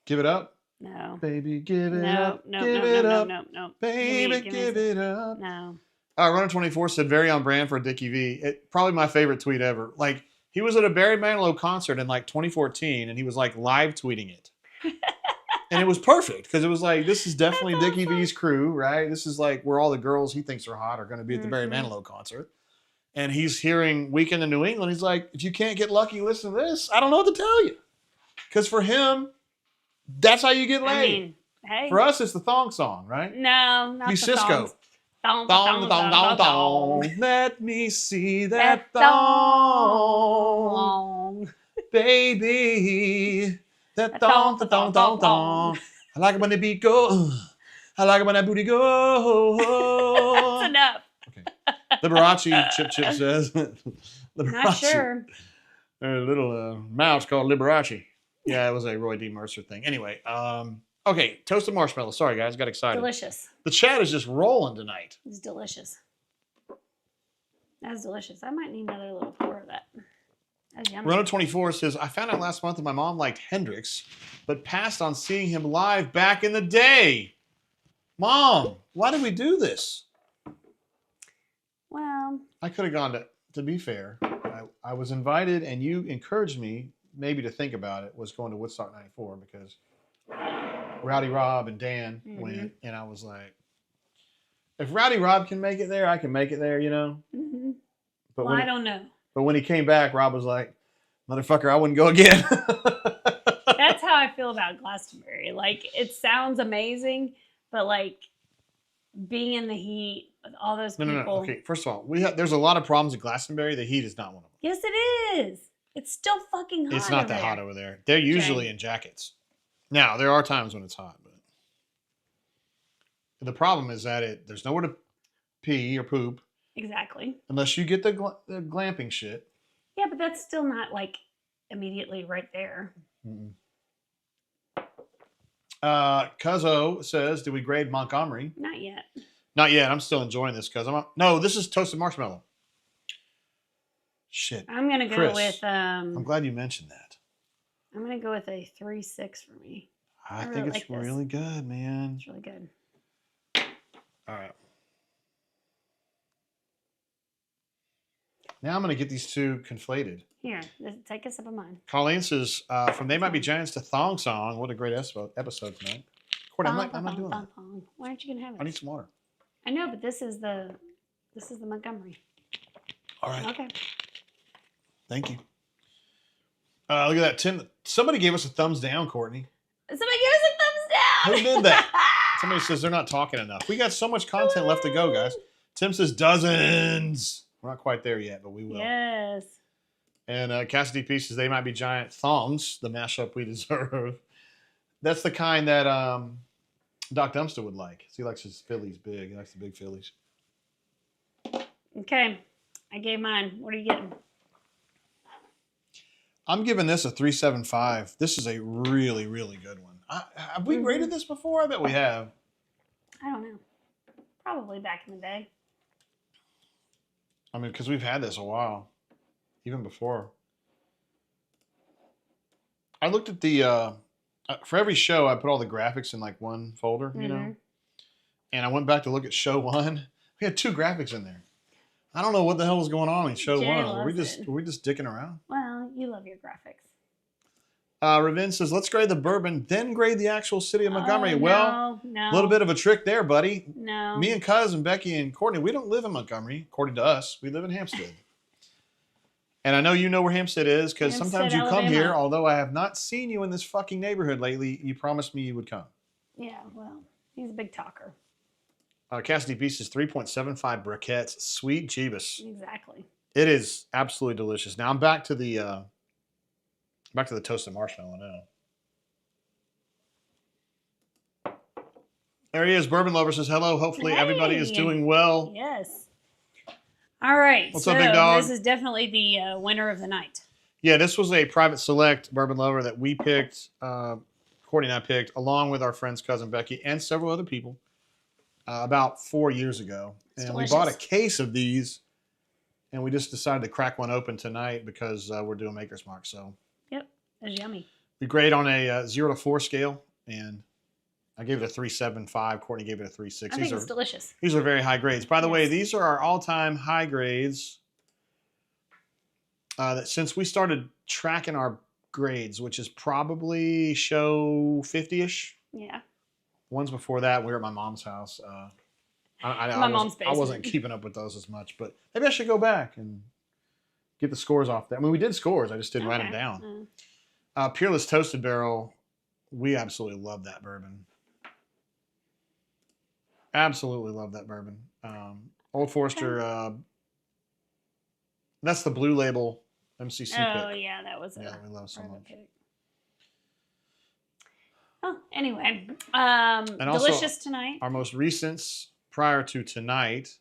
Give It Up? No. Baby, give it no, up. No, give no, it no, up. no, no, no. Baby, give it up. No. Runner24 said, very on brand for Dickie V. Probably my favorite tweet ever. Like, he was at a Barry Manilow concert in like 2014, and he was like live tweeting it. And it was perfect because it was like, this is definitely That's Dickie awesome. V's crew, right? This is like where all the girls he thinks are hot are going to be at the Barry Manilow concert. And he's hearing Weekend in New England. He's like, if you can't get lucky, listen to this. I don't know what to tell you. Because for him, that's how you get laid. I mean, hey. For us, it's the thong song, right? No, not Be the Cisco. songs. Thong, Thong, thong, thong, thong. Let me see that thong. Baby. That thong, the thong, thong, thong. I like it when the beat go. I like it when that booty go. That's enough. Okay. Liberace, Chip says. Liberace. Not sure. There's a little mouse called Liberace. Yeah, it was a Roy D. Mercer thing. Anyway, okay, toasted marshmallow. Sorry, guys, got excited. Delicious. The chat is just rolling tonight. It's delicious. That's delicious. I might need another little pour of that. That's yummy. Runner24 says, I found out last month that my mom liked Hendrix, but passed on seeing him live back in the day. Mom, why did we do this? Well, I could have gone to be fair, I was invited and you encouraged me maybe to think about it, was going to Woodstock 94 because Rowdy Rob and Dan went, and I was like, if Rowdy Rob can make it there, I can make it there, you know? mm-hmm. But I don't know. But when he came back, Rob was like, motherfucker, I wouldn't go again. That's how I feel about Glastonbury. Like, it sounds amazing, but like being in the heat with all those people. No. Okay, first of all, there's a lot of problems at Glastonbury. The heat is not one of them. Yes, it is. It's still fucking hot. It's not that hot over there. They're usually in jackets. Now, there are times when it's hot, but the problem is that there's nowhere to pee or poop. Exactly. Unless you get the glamping shit. Yeah, but that's still not like immediately right there. Mm-mm. Cuzzo says, "Did we grade Montgomery?" Not yet. Not yet. I'm still enjoying this because no. This is toasted marshmallow. Shit. I'm gonna go Chris, with. I'm glad you mentioned that. I'm gonna go with a 3.6 for me. I think it's like really good, man. It's really good. All right. Now I'm going to get these two conflated. Here, take a sip of mine. Colleen says, "From They Might Be Giants to Thong Song." What a great episode tonight. Courtney, I'm not doing that. Why aren't you gonna have it? I need some water. I know, but this is the Montgomery. All right. Okay. Thank you. Look at that, Tim. Somebody gave us a thumbs down, Courtney. Somebody give us a thumbs down. Who did that? Somebody says they're not talking enough. We got so much content left to go, guys. Tim says dozens. We're not quite there yet, but we will. Yes. And Cassidy P says They Might Be Giant Thongs, the mashup we deserve. That's the kind that Doc Dumpster would like. He likes his Phillies big. He likes the big Phillies. Okay. I gave mine. What are you getting? I'm giving this a 3.75. This is a really, really good one. Have we graded this before? I bet we have. I don't know. Probably back in the day. I mean, because we've had this a while. Even before. I looked at the... for every show, I put all the graphics in like one folder, you know? And I went back to look at show one. We had 2 graphics in there. I don't know what the hell was going on in show Jay one. Were we just dicking around? Well, you love your graphics. Ravin says, "Let's grade the Bourbon, then grade the actual city of Montgomery." Well, no. A little bit of a trick there, buddy. No. Me and Cuz and Becky and Courtney, we don't live in Montgomery, according to us. We live in Hampstead. And I know you know where Hampstead is because sometimes you come here. Although I have not seen you in this fucking neighborhood lately, you promised me you would come. Yeah, well, he's a big talker. Cassidy B says 3.75 briquettes. Sweet Jeebus. Exactly. It is absolutely delicious. Now I'm back to the toasted marshmallow now. There he is. Bourbon Lover says hello. Hopefully everybody is doing well. Yes. All right. What's up, big dog? This is definitely the winner of the night. Yeah, this was a private select Bourbon Lover that we picked. Courtney and I picked, along with our friend's cousin Becky and several other people, about 4 years ago. And we bought a case of these, and we just decided to crack one open tonight because we're doing Maker's Mark. So. Yep, it's yummy. We grade on a 0 to 4 scale, and I gave it a 3.75. Courtney gave it a 3.6. I think it's delicious. These are very high grades. By the way, these are our all-time high grades. That since we started tracking our grades, which is probably show 50-ish. Yeah. Ones before that, we were at my mom's house. Mom's basement. I wasn't keeping up with those as much, but maybe I should go back and get the scores off there. I mean, we did scores. I just didn't write them down. Peerless Toasted Barrel. We absolutely love that bourbon. Absolutely love that bourbon. Old Forester. That's the Blue Label MCC pick. Oh, yeah. That was we love so much. Pick. Oh, anyway. And delicious also, tonight. Our most recents prior to tonight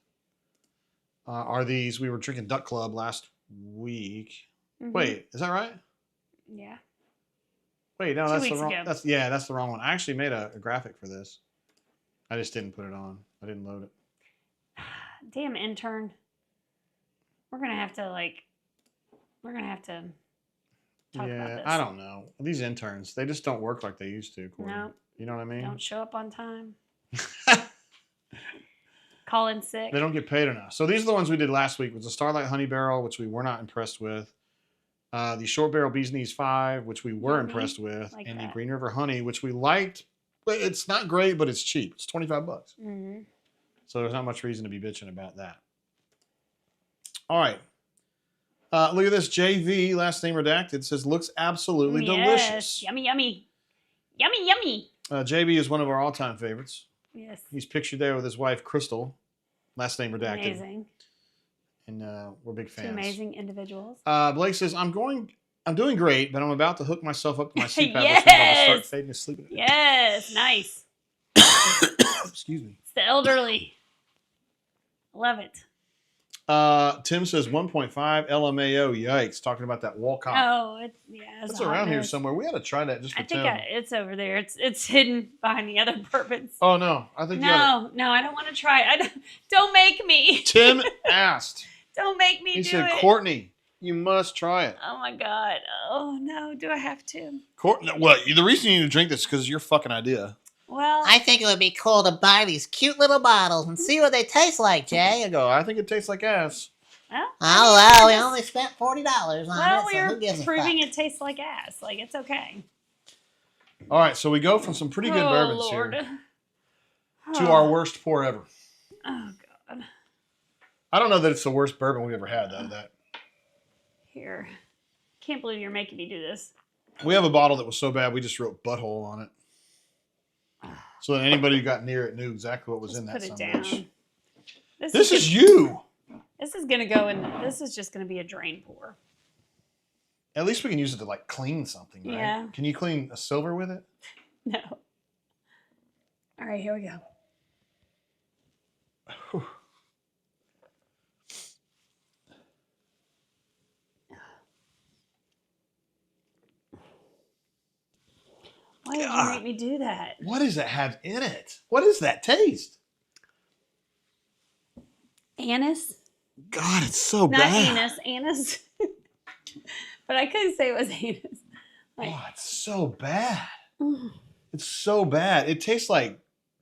are these. We were drinking Duck Club last week. Wait, is that right? Yeah. Wait, no, 2 that's the weeks wrong. ago. That's the wrong one. I actually made a graphic for this. I just didn't put it on. I didn't load it. Damn intern. We're gonna have to talk about this. I don't know. These interns, they just don't work like they used to. Courtney. No. You know what I mean? Don't show up on time. Call in sick. They don't get paid enough. So these are the ones we did last week. It was the Starlight Honey Barrel, which we were not impressed with. The Short Barrel Bee's Knees 5, which we were impressed with. And the Green River Honey, which we liked. But it's not great, but it's cheap. It's $25. So there's not much reason to be bitching about that. All right. Look at this. JV, last name redacted, says looks absolutely delicious. Yummy, yummy. Yummy, yummy. JV is one of our all-time favorites. Yes. He's pictured there with his wife, Crystal. Last name redacted. Amazing. And we're big fans. Two amazing individuals. Blake says, I'm doing great, but I'm about to hook myself up to my CPAP. Yes! I'm going to start fading asleep. Yes, nice. Excuse me. It's the elderly. Love it. Tim says 1.5 LMAO. Yikes! Talking about that Walcott. Oh, it's around here somewhere. We got to try that just for Tim. It's over there. It's hidden behind the other bourbons. Oh no, I think no, I don't want to try it. Don't make me. Tim asked. Don't make me. He said, Courtney, you must try it. Oh my God. Oh no, do I have to? Courtney, what? The reason you need to drink this is because it's your fucking idea. Well, I think it would be cool to buy these cute little bottles and see what they taste like, Jay. I go, I think it tastes like ass. Well, we only spent $40 on it, so who gives a proving fuck? it tastes like ass. Like, it's okay. All right, so we go from some pretty good bourbons Lord. here to our worst pour ever. Oh, God. I don't know that it's the worst bourbon we've ever had, though. Here. Can't believe you're making me do this. We have a bottle that was so bad we just wrote butthole on it. So that anybody who got near it knew exactly what was in that put it sandwich. down. This is you. This is going to go in. This is just going to be a drain pour. At least we can use it to, like, clean something, right? Yeah. Can you clean a silver with it? No. All right, here we go. Whew. Why did you make me do that? What does it have in it? What is that taste? Anise? God, it's so Not bad. anise. But I couldn't say it was anise. Like, Oh, it's so bad. It's so bad. It tastes like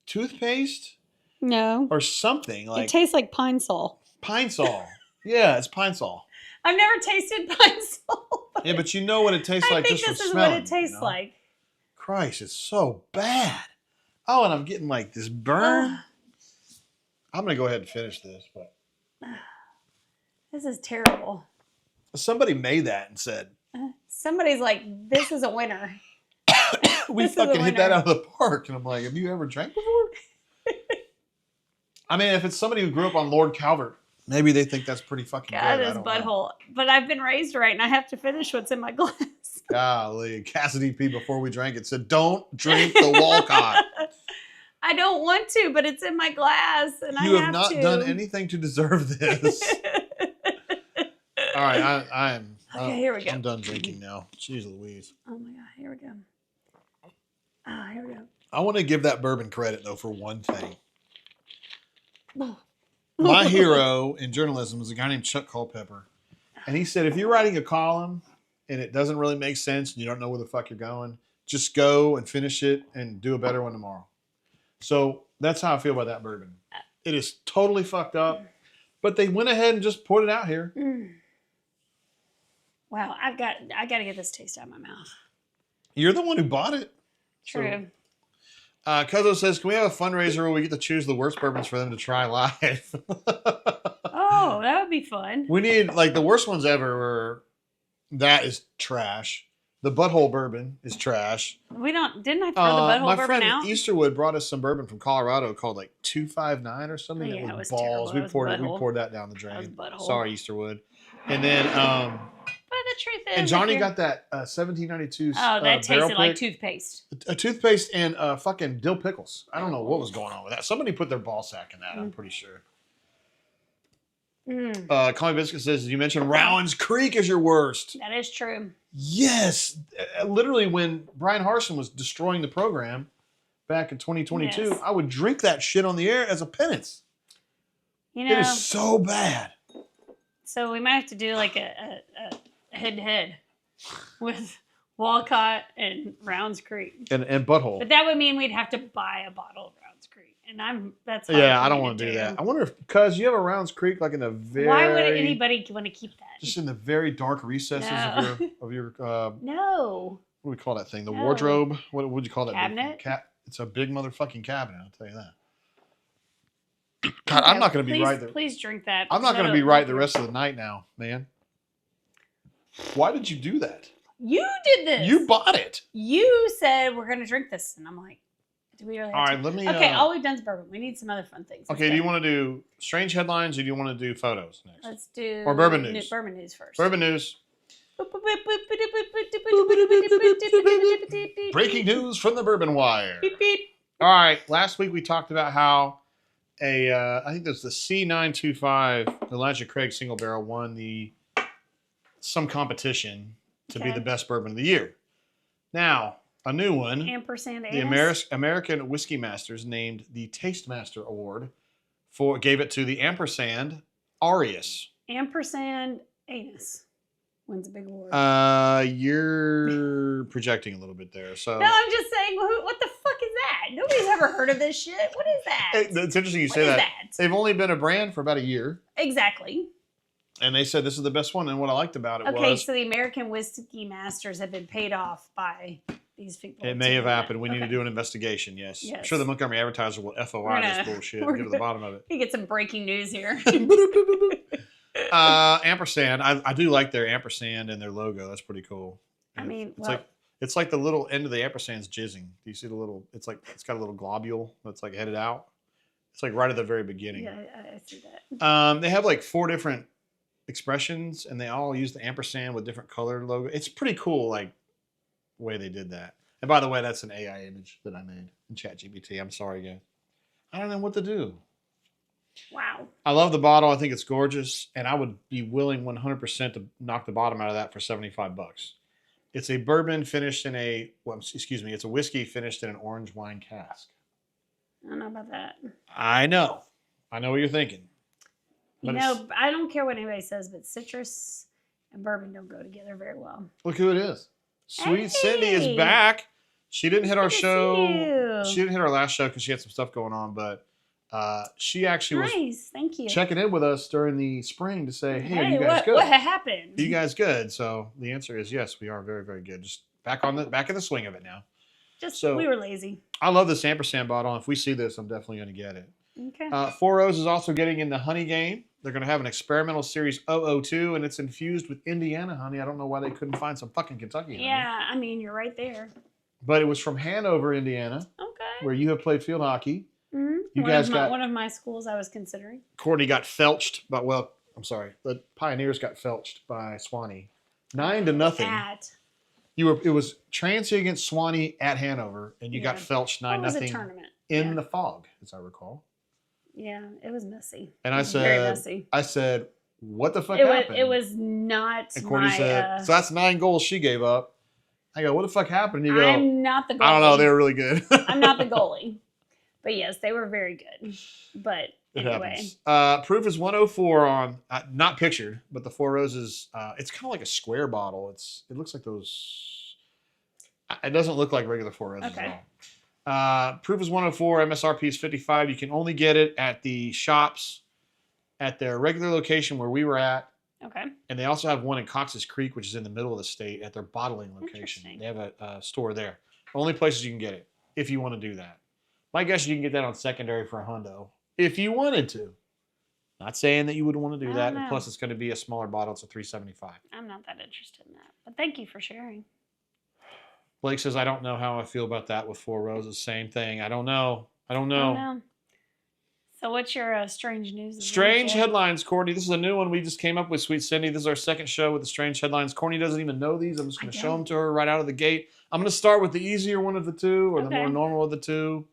toothpaste no. or something. Like It tastes like Pine Sol. Pine Sol. Yeah, it's Pine Sol. I've never tasted Pine Sol. Yeah, but you know what it tastes like just from this is smelling. what it tastes you know? like. Christ, it's so bad. Oh, and I'm getting like this burn. I'm going to go ahead and finish this. But This is terrible. somebody made that and said, Somebody's like, this is a winner. we This is a fucking hit that winner. out of the park. And I'm like, have you ever drank before? I mean, if it's somebody who grew up on Lord Calvert, maybe they think that's pretty fucking God, good. I this don't know. butthole. But I've been raised right, and I have to finish what's in my glass. Golly, Cassidy P. before we drank it said, "Don't drink the Walcott." I don't want to, but it's in my glass, and You I have not to. done anything to deserve this. All right, I'm. Okay, here we go. I'm done drinking now. Jeez Louise. Oh my God, here we go. Ah, here we go. I want to give that bourbon credit though for one thing. My hero in journalism was a guy named Chuck Culpepper, and he said, if you're writing a column and it doesn't really make sense and you don't know where the fuck you're going, just go and finish it and do a better one tomorrow. So that's how I feel about that bourbon. It is totally fucked up, but they went ahead and just poured it out here. Wow, I got to get this taste out of my mouth. You're the one who bought it. True. Cuzzo says, can we have a fundraiser where we get to choose the worst bourbons for them to try live? Oh, that would be fun. We need, like, the worst ones ever were, that is trash. The butthole bourbon is trash. We don't. Didn't I throw the butthole my bourbon friend out? Easterwood brought us some bourbon from Colorado called like 259 or something. Oh, yeah, that it was balls. terrible. We It was poured butthole. that down the That drain. was butthole. Sorry, Easterwood. And then But the truth is, and Johnny if got that 1792. Oh, that barrel tasted like pick, toothpaste. a toothpaste and fucking dill pickles. I don't know what was going on with that. Somebody put their ball sack in that. I'm pretty sure. Connie Biscuit says, you mentioned Rowan's Creek as your worst. That is true. Yes. Literally, when Brian Harson was destroying the program back in 2022, Yes. I would drink that shit on the air as a penance. You It know, is so bad. so we might have to do like a head-to-head with Walcott and Rounds Creek. And butthole. But that would mean we'd have to buy a bottle of Rounds Creek. And that's hard Yeah, for I don't me want to do that. I wonder if, because you have a Rounds Creek like in the very... Why would anybody want to keep that? Just in the very dark recesses No. of your No. what do we call that thing? The No. wardrobe? What would you call that? Cabinet? It's a big motherfucking cabinet, I'll tell you that. God, I'm not going to be right there. Please drink that. I'm not because going to I be don't right like the it. rest of the night now, man. Why did you do that? You did this. You bought it. You said we're going to drink this. And I'm like, do we really have All to? right, let me... Okay, all we've done is bourbon. We need some other fun things. Okay, do you want to do strange headlines or do you want to do photos next? Let's do... Or bourbon news? Bourbon news first. Bourbon news. Breaking news from the Bourbon Wire. Beep, beep. All right, last week we talked about how I think there's the C925 Elijah Craig single barrel won some competition to be the best bourbon of the year. Now, a new one. Ampersand The American Whiskey Masters named the Taste Master Award gave it to the Ampersand Aureus. Ampersand anus wins a big award. You're projecting a little bit there. So no, I'm just saying, what the fuck is that? Nobody's ever heard of this shit. What is that? It's interesting you say that. They've only been a brand for about a year. Exactly. And they said this is the best one. And what I liked about it was... Okay, so the American Whiskey Masters have been paid off by these people. It may have happened. We need to do an investigation, yes. I'm sure the Montgomery Advertiser will FOI this bullshit and get to the bottom of it. We get some breaking news here. Ampersand. I do like their ampersand and their logo. That's pretty cool. And I mean, it's like the little end of the ampersand's jizzing. Do you see the little? It's got a little globule that's like headed out. It's like right at the very beginning. Yeah, I see that. They have like 4 different expressions, and they all use the ampersand with different color logo. It's pretty cool, like the way they did that. And by the way, that's an AI image that I made in ChatGPT. I'm sorry, guys. I don't know what to do. Wow. I love the bottle. I think it's gorgeous, and I would be willing 100% to knock the bottom out of that for $75. It's a bourbon finished in it's a whiskey finished in an orange wine cask. I don't know about that. I know what you're thinking. I don't care what anybody says, but citrus and bourbon don't go together very well. Look who it is. Sweet Cindy is back. She didn't hit our show. She didn't hit our last show because she had some stuff going on, but she actually was Thank you. checking in with us during the spring to say, hey, are you guys good? What happened? Are you guys good? So the answer is yes, we are very, very good. Just back in the swing of it now. We were lazy. I love this ampersand bottle. If we see this, I'm definitely going to get it. Okay. Four Roses is also getting in the honey game. They're going to have an experimental series 002, and it's infused with Indiana honey. I don't know why they couldn't find some fucking Kentucky honey. Yeah, I mean, you're right there. But it was from Hanover, Indiana, where you have played field hockey. Mm-hmm. You guys got one of my schools I was considering. Courtney got felched, the Pioneers got felched by Swanee, 9-0. It was Transy against Swanee at Hanover, and you got felched 9-0 in the fog, as I recall. Yeah, it was messy. And very messy. I said, what the fuck happened? It was not. And Courtney said, so that's 9 goals she gave up. I go, what the fuck happened? And you go, I'm not the goalie. I don't know. They were really good. I'm not the goalie. But yes, they were very good. But anyway. Proof is 104 on, not pictured, but the Four Roses. It's kind of like a square bottle. It looks like those. It doesn't look like regular Four Roses at all. Proof is 104. MSRP is 55. You can only get it at the shops at their regular location where we were at. Okay. And they also have one in Cox's Creek, which is in the middle of the state, at their bottling location. They have a store there. Only places you can get it if you want to do that. My guess is you can get that on secondary for $100 if you wanted to. Not saying that you would want to do that. And plus, it's going to be a smaller bottle. It's a $3.75. I'm not that interested in that. But thank you for sharing. Blake says, I don't know how I feel about that with Four Roses. Same thing. I don't know. So what's your strange news? Strange headlines, Courtney. This is a new one we just came up with, Sweet Cindy. This is our second show with the strange headlines. Courtney doesn't even know these. I'm just going to show them to her right out of the gate. I'm going to start with the easier one of the two, or the more normal of the two.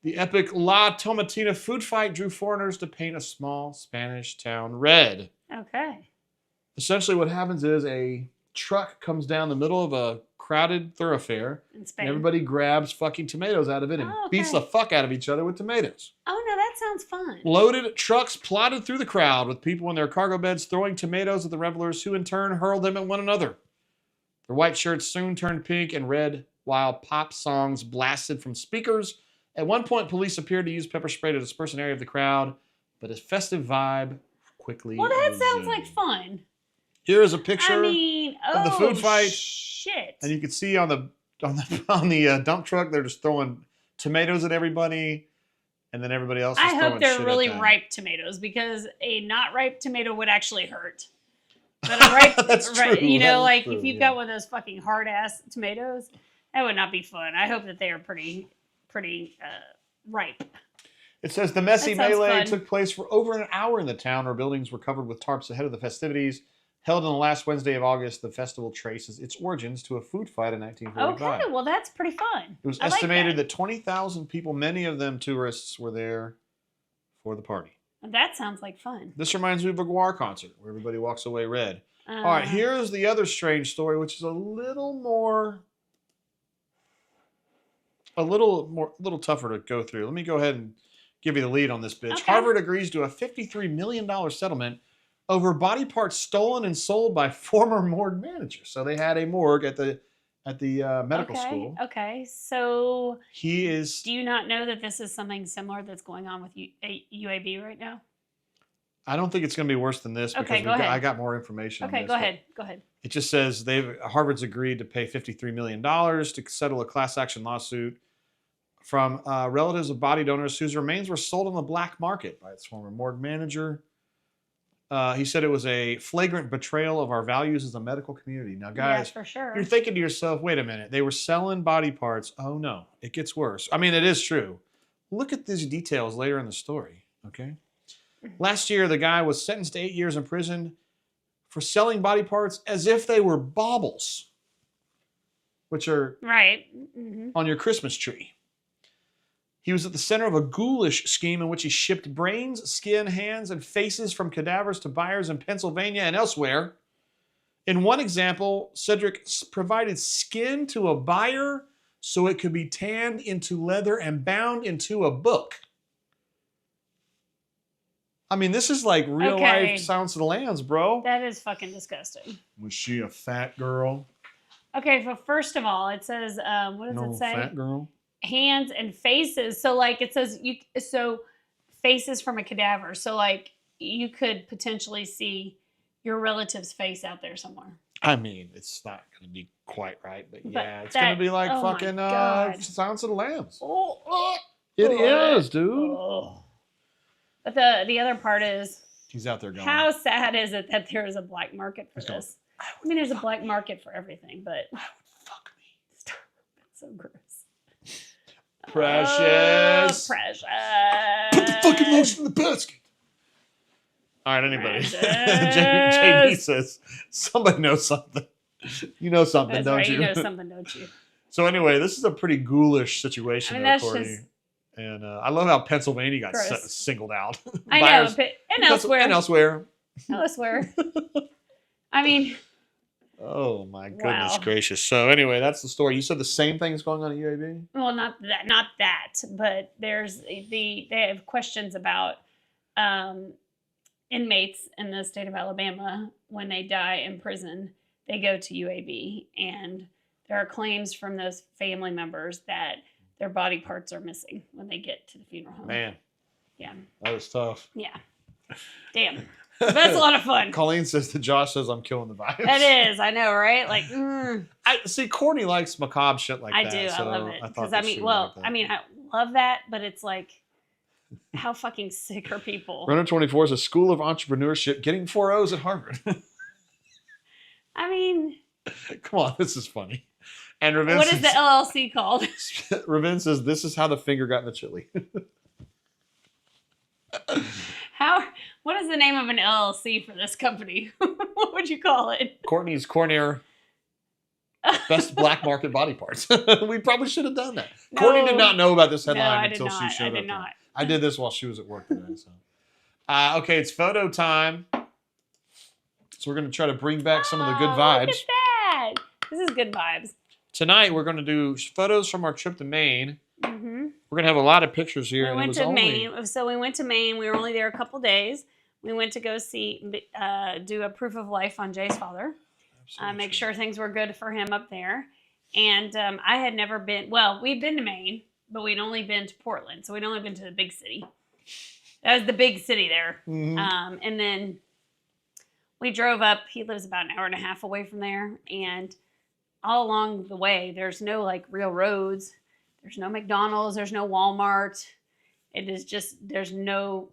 The epic La Tomatina food fight drew foreigners to paint a small Spanish town red. Okay. Essentially what happens is a truck comes down the middle of a crowded thoroughfare, and everybody grabs fucking tomatoes out of it and beats the fuck out of each other with tomatoes. Oh, no, that sounds fun. Loaded trucks plodded through the crowd with people in their cargo beds throwing tomatoes at the revelers, who in turn hurled them at one another. Their white shirts soon turned pink and red while pop songs blasted from speakers. At one point, police appeared to use pepper spray to disperse an area of the crowd, but a festive vibe quickly that sounds like fun. Here is a picture of the food fight. Shit. And you can see on the dump truck, they're just throwing tomatoes at everybody, and then everybody else is throwing shit at them. I hope they're really ripe tomatoes, because a not ripe tomato would actually hurt. But a ripe, That's true. If you've got one of those fucking hard ass tomatoes, that would not be fun. I hope that they are pretty ripe. It says the messy melee took place for over an hour in the town, where buildings were covered with tarps ahead of the festivities. Held on the last Wednesday of August, the festival traces its origins to a food fight in 1945. Okay, well, that's pretty fun. It was estimated that 20,000 people, many of them tourists, were there. for the party. That sounds like fun. This reminds me of a Guar concert where everybody walks away red. All right, here's the other strange story, which is a little tougher to go through. Let me go ahead and give you the lead on this bitch. Okay. Harvard agrees to a $53 million settlement over body parts stolen and sold by former morgue managers. So they had a morgue at the medical school. Okay, so He is. do you not know that this is something similar that's going on with UAB right now? I don't think it's going to be worse than this because Okay, go ahead. I got more information. Okay, on this, go ahead. Go ahead. It just says Harvard's agreed to pay $53 million to settle a class action lawsuit from relatives of body donors whose remains were sold on the black market by its former morgue manager. He said it was a flagrant betrayal of our values as a medical community. Now, guys, for sure. you're thinking to yourself, wait a minute, they were selling body parts. Oh, no, it gets worse. I mean, it is true. Look at these details later in the story, okay? Last year, the guy was sentenced to 8 years in prison for selling body parts as if they were baubles, which are right on your Christmas tree. He was at the center of a ghoulish scheme in which he shipped brains, skin, hands, and faces from cadavers to buyers in Pennsylvania and elsewhere. In one example, Cedric provided skin to a buyer so it could be tanned into leather and bound into a book. I mean, this is like real life Silence of the Lambs, bro. That is fucking disgusting. Was she a fat girl? Okay, so first of all, it says, what does it say? Fat girl? Hands and faces. So like it says faces from a cadaver. So like you could potentially see your relative's face out there somewhere. I mean, it's not going to be quite right, but yeah, it's going to be like fucking Silence of the Lambs. It is, dude. But the other part is, he's out there going, how sad is it that there is a black market for this? I mean, there's a black market for everything, but I would fuck me. Stop. That's so gross. Precious. Precious. Put the fucking lotion in the basket. All right, anybody. JD says, somebody knows something. You know something, That's don't right. you? You know something, don't you? So anyway, this is a pretty ghoulish situation, that's Courtney. just... And I love how Pennsylvania got gross. singled out. I know, but, and elsewhere. And elsewhere. Elsewhere. I mean... Oh my goodness gracious! So anyway, that's the story. You said the same thing's going on at UAB. Well, not that, but they have questions about inmates in the state of Alabama when they die in prison. They go to UAB, and there are claims from those family members that their body parts are missing when they get to the funeral home. Man, yeah, that was tough. Yeah, damn. That's a lot of fun. Colleen says that Josh says I'm killing the vibes. That is, I know, right? Like, I see. Courtney likes macabre shit like that. I do. So I love it because I mean, I love that, but it's like, how fucking sick are people? Runner 24 is a school of entrepreneurship, getting 4 O's at Harvard. I mean, come on, this is funny. And Ravin what is the LLC called? Ravin says this is how the finger got in the chili. What is the name of an LLC for this company? What would you call it? Courtney's Cornir. Best black market body parts. We probably should have done that. No. Courtney did not know about this headline until she showed up. I did this while she was at work today. So, okay, it's photo time. So we're going to try to bring back some of the good vibes. Look at that. This is good vibes. Tonight we're going to do photos from our trip to Maine. Mm-hmm. We're going to have a lot of pictures here. We went to Maine. So we went to Maine. We were only there a couple days. We went to go do a proof of life on Jay's father. Make sure things were good for him up there. And I had never been, we'd been to Maine, but we'd only been to Portland. So we'd only been to the big city. That was the big city there. Mm-hmm. And then we drove up. He lives about an hour and a half away from there. And all along the way, there's no like real roads. There's no McDonald's. There's no Walmart. It is just,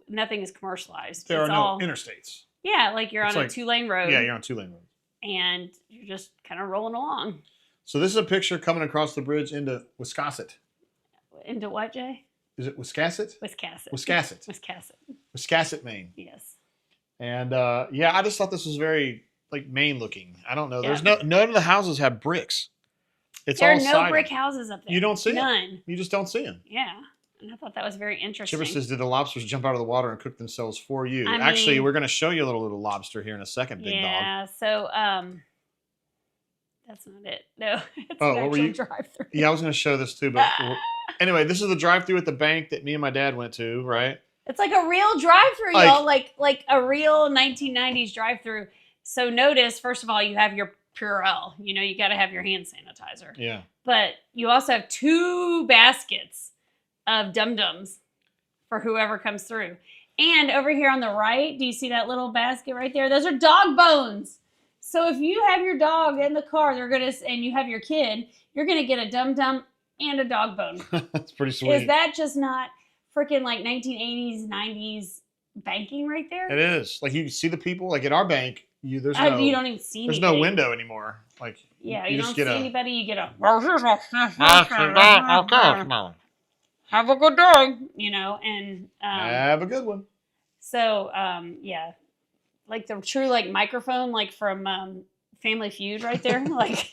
nothing is commercialized. There are no interstates. Yeah, like you're on a 2-lane road. Yeah, you're on a 2-lane road. And you're just kind of rolling along. So this is a picture coming across the bridge into Wisconsin. Into what, Jay? Is it Wisconsin? Wisconsin. Wisconsin. Wisconsin. Wisconsin, Maine. Yes. And I just thought this was very like Maine looking. I don't know. There's none of the houses have bricks. There are no brick houses up there. You don't see none. You just don't see them. Yeah. And I thought that was very interesting. Chipper says, did the lobsters jump out of the water and cook themselves for you? I Actually, mean, we're going to show you a little lobster here in a second, big dog. Yeah, so that's not it. No, it's Oh, an what were actual you? drive-through. Yeah, I was going to show this too, but anyway, this is the drive-through at the bank that me and my dad went to, right? It's like a real drive-through, Like- y'all. Like a real 1990s drive-through. So notice, first of all, you have your Purell. You know, you got to have your hand sanitizer. Yeah. But you also have 2 baskets of Dum-Dums for whoever comes through. And over here on the right, do you see that little basket right there? Those are dog bones. So if you have your dog in the car, and you have your kid, you're gonna get a Dum-Dum and a dog bone. That's pretty sweet. Is that just not freaking like 1980s, 90s banking right there? It is. Like, you see the people, like at our bank, you don't even see there's no window anymore. Like, Yeah, you you just don't get see a- anybody. You get a Have a good day. you know, and have a good one. so yeah, like the true like microphone like from Family Feud right there, like.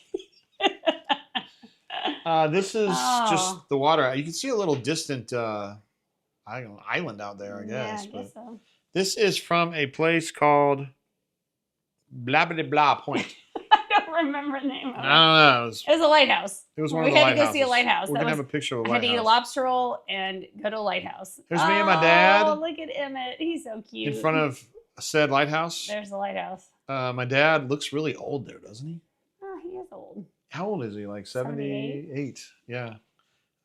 This is Oh. just the water. You can see a little distant island out there, I guess. Yeah, I but guess so. this is from a place called blah blah blah Point. I don't remember the name of I it. don't know. It was a lighthouse. It was one We of the had to go lighthouses. see a lighthouse. We're That gonna was- have a picture of a I had to eat a lighthouse. lobster roll and go to a lighthouse. There's me and my dad. Oh, look at Emmett. He's so cute. In front of said lighthouse. There's the lighthouse. My dad looks really old there, doesn't he? Oh, he is old. How old is he? Like 78? 78? Yeah.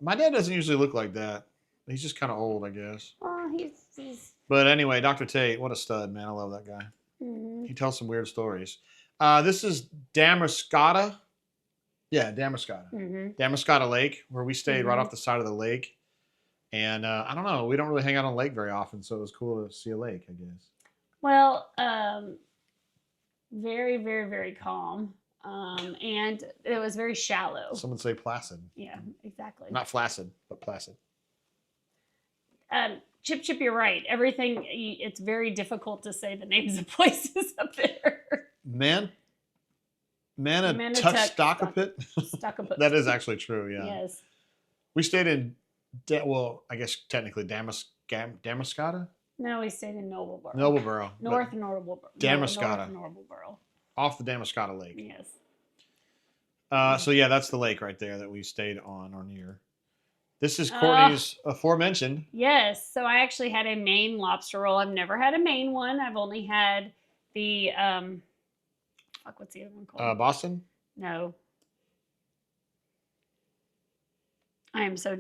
My dad doesn't usually look like that. He's just kind of old, I guess. Oh, he's But anyway, Dr. Tate, what a stud, man. I love that guy. mhm. He tells some weird stories. This is Damariscotta. Yeah, Damariscotta. Mhm. Damariscotta Lake, where we stayed right Mhm. off the side of the lake. And I don't know, we don't really hang out on the lake very often, so it was cool to see a lake, I guess. Well, very, very, very calm. And it was very shallow. Some would say placid. Yeah, exactly. Not flaccid, but placid. Chip, you're right. Everything, it's very difficult to say the names of places up there. Manatuxtocapit. Stuck up. That is actually true, yeah. Yes. We stayed in, I guess technically Damariscotta? No, we stayed in Nobleboro. Nobleboro. North but Nobleboro. Damariscotta. North Nobleboro. Off the Damariscotta Lake. Yes. So yeah, that's the lake right there that we stayed on or near. This is Courtney's aforementioned. Yes. So I actually had a Maine lobster roll. I've never had a Maine one. I've only had the what's the other one called? Boston? No. I'm so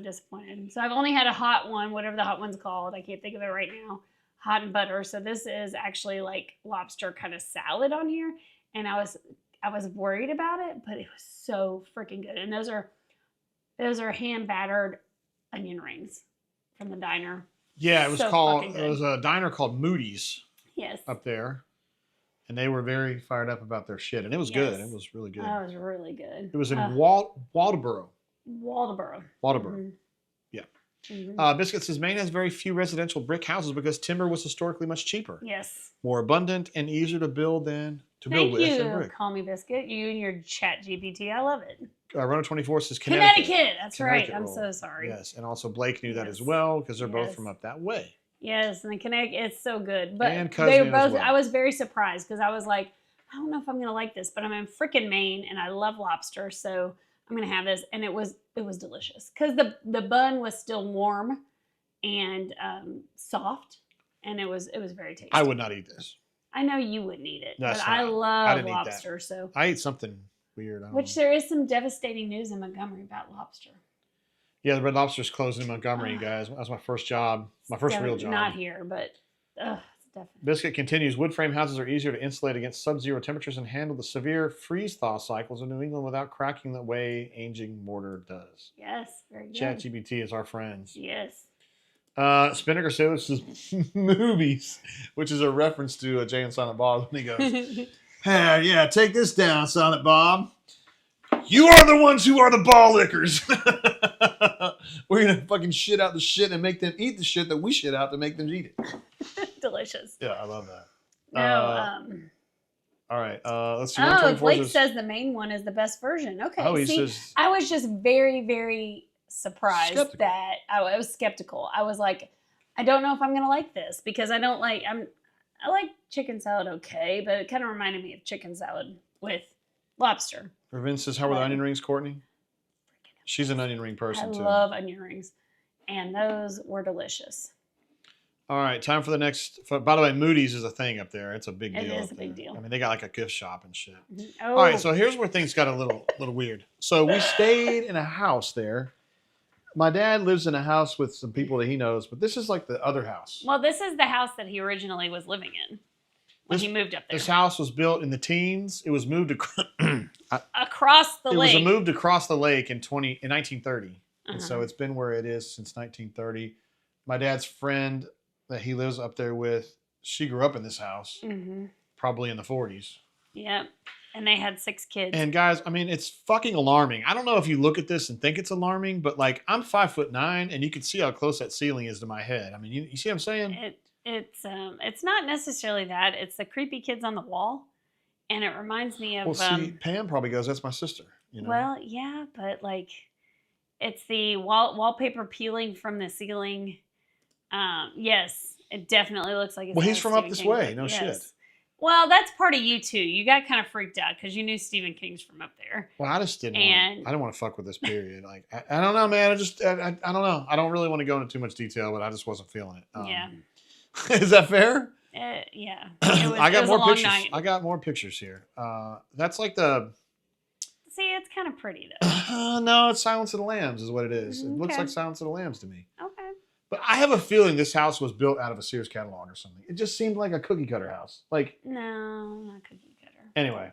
disappointed. So I've only had a hot one, whatever the hot one's called. I can't think of it right now. Hot and butter. So this is actually like lobster kind of salad on here, and I was worried about it, but it was so freaking good. And those are hand battered onion rings from the diner. Yeah, it was So called. fucking It good. was a diner called Moody's Yes. up there, and they were very fired up about their shit, and it was good. Yes. It was really good. That was really good. It was in Waldoboro. Waldoboro. Waldoboro. Mhm. Yeah. Mhm. Biscuit says Maine has very few residential brick houses because timber was historically much cheaper, Yes. more abundant, and easier to build Thank with than you, brick. Call Me Biscuit. You and your chat GPT. I love it. Runner 24 says Connecticut. That's Connecticut right. I'm roll. so sorry. Yes, and also Blake knew that Yes. as well because they're both Yes. from up that way. Yes, and the Connecticut, it's so good. But And they Cousin were as both, well. I was very surprised because I was like, I don't know if I'm going to like this, but I'm in freaking Maine and I love lobster. So I'm going to have this. And it was delicious because the bun was still warm and soft. And it was very tasty. I would not eat this. I know you wouldn't eat it, That's but I not- love didn't eat that. lobster. So, I ate something weird. I don't which know. there is some devastating news in Montgomery about lobster. Yeah, the Red Lobster's closing in Montgomery, guys. That was my first job, my first real job. Not here, but it's definitely. Biscuit continues, wood frame houses are easier to insulate against sub-zero temperatures and handle the severe freeze-thaw cycles of New England without cracking the way aging mortar does. Yes, very good. ChatGPT is our friends. Yes. Spinnaker says this is movies, which is a reference to Jay and Silent Bob when he goes, hey, yeah, take this down, Silent Bob. You are the ones who are the ball lickers. We're going to fucking shit out the shit and make them eat the shit that we shit out to make them eat it. Delicious. Yeah, I love that. No. All right. Let's see. Oh, 124 Blake says the main one is the best version. Okay. Oh, he See, says. I was just very, very surprised Skeptical. that I was skeptical. I was like, I don't know if I'm gonna like this because I like chicken salad okay, but it kind of reminded me of chicken salad with lobster. Vince says, how were the onion rings, Courtney? She's an onion ring person, too. I love onion rings, and those were delicious. All right, time for the next. By the way, Moody's is a thing up there. It's a big deal. It is a big deal. I mean, they got like a gift shop and shit. Oh. All right, so here's where things got a little weird. So we stayed in a house there. My dad lives in a house with some people that he knows, but this is like the other house. Well, this is the house that he originally was living in when he moved up there. This house was built in the teens. It was moved across the lake. It was moved across the lake in 1930, and so it's been where it is since 1930. My dad's friend that he lives up there with, she grew up in this house, probably in the 40s. Yep. And they had 6 kids. And guys, I mean, it's fucking alarming. I don't know if you look at this and think it's alarming, but like I'm 5'9", and you can see how close that ceiling is to my head. I mean, you see what I'm saying? It's not necessarily that. It's the creepy kids on the wall, and it reminds me of. Well, see, Pam probably goes, "That's my sister." You know. Well, yeah, but like, it's the wallpaper peeling from the ceiling. Yes, it definitely looks like. Well, he's from up this way. No shit. Well, that's part of you too. You got kind of freaked out because you knew Stephen King's from up there. Well, I just didn't. I didn't want to fuck with this period. Like, I don't know, man. I don't know. I don't really want to go into too much detail, but I just wasn't feeling it. Yeah. Is that fair? Yeah. I got more pictures. Night. I got more pictures here. That's like the. See, it's kind of pretty though. No, it's Silence of the Lambs is what it is. It looks Okay. like Silence of the Lambs to me. Okay. But I have a feeling this house was built out of a Sears catalog or something. It just seemed like a cookie cutter house. Like no, not cookie cutter. Anyway.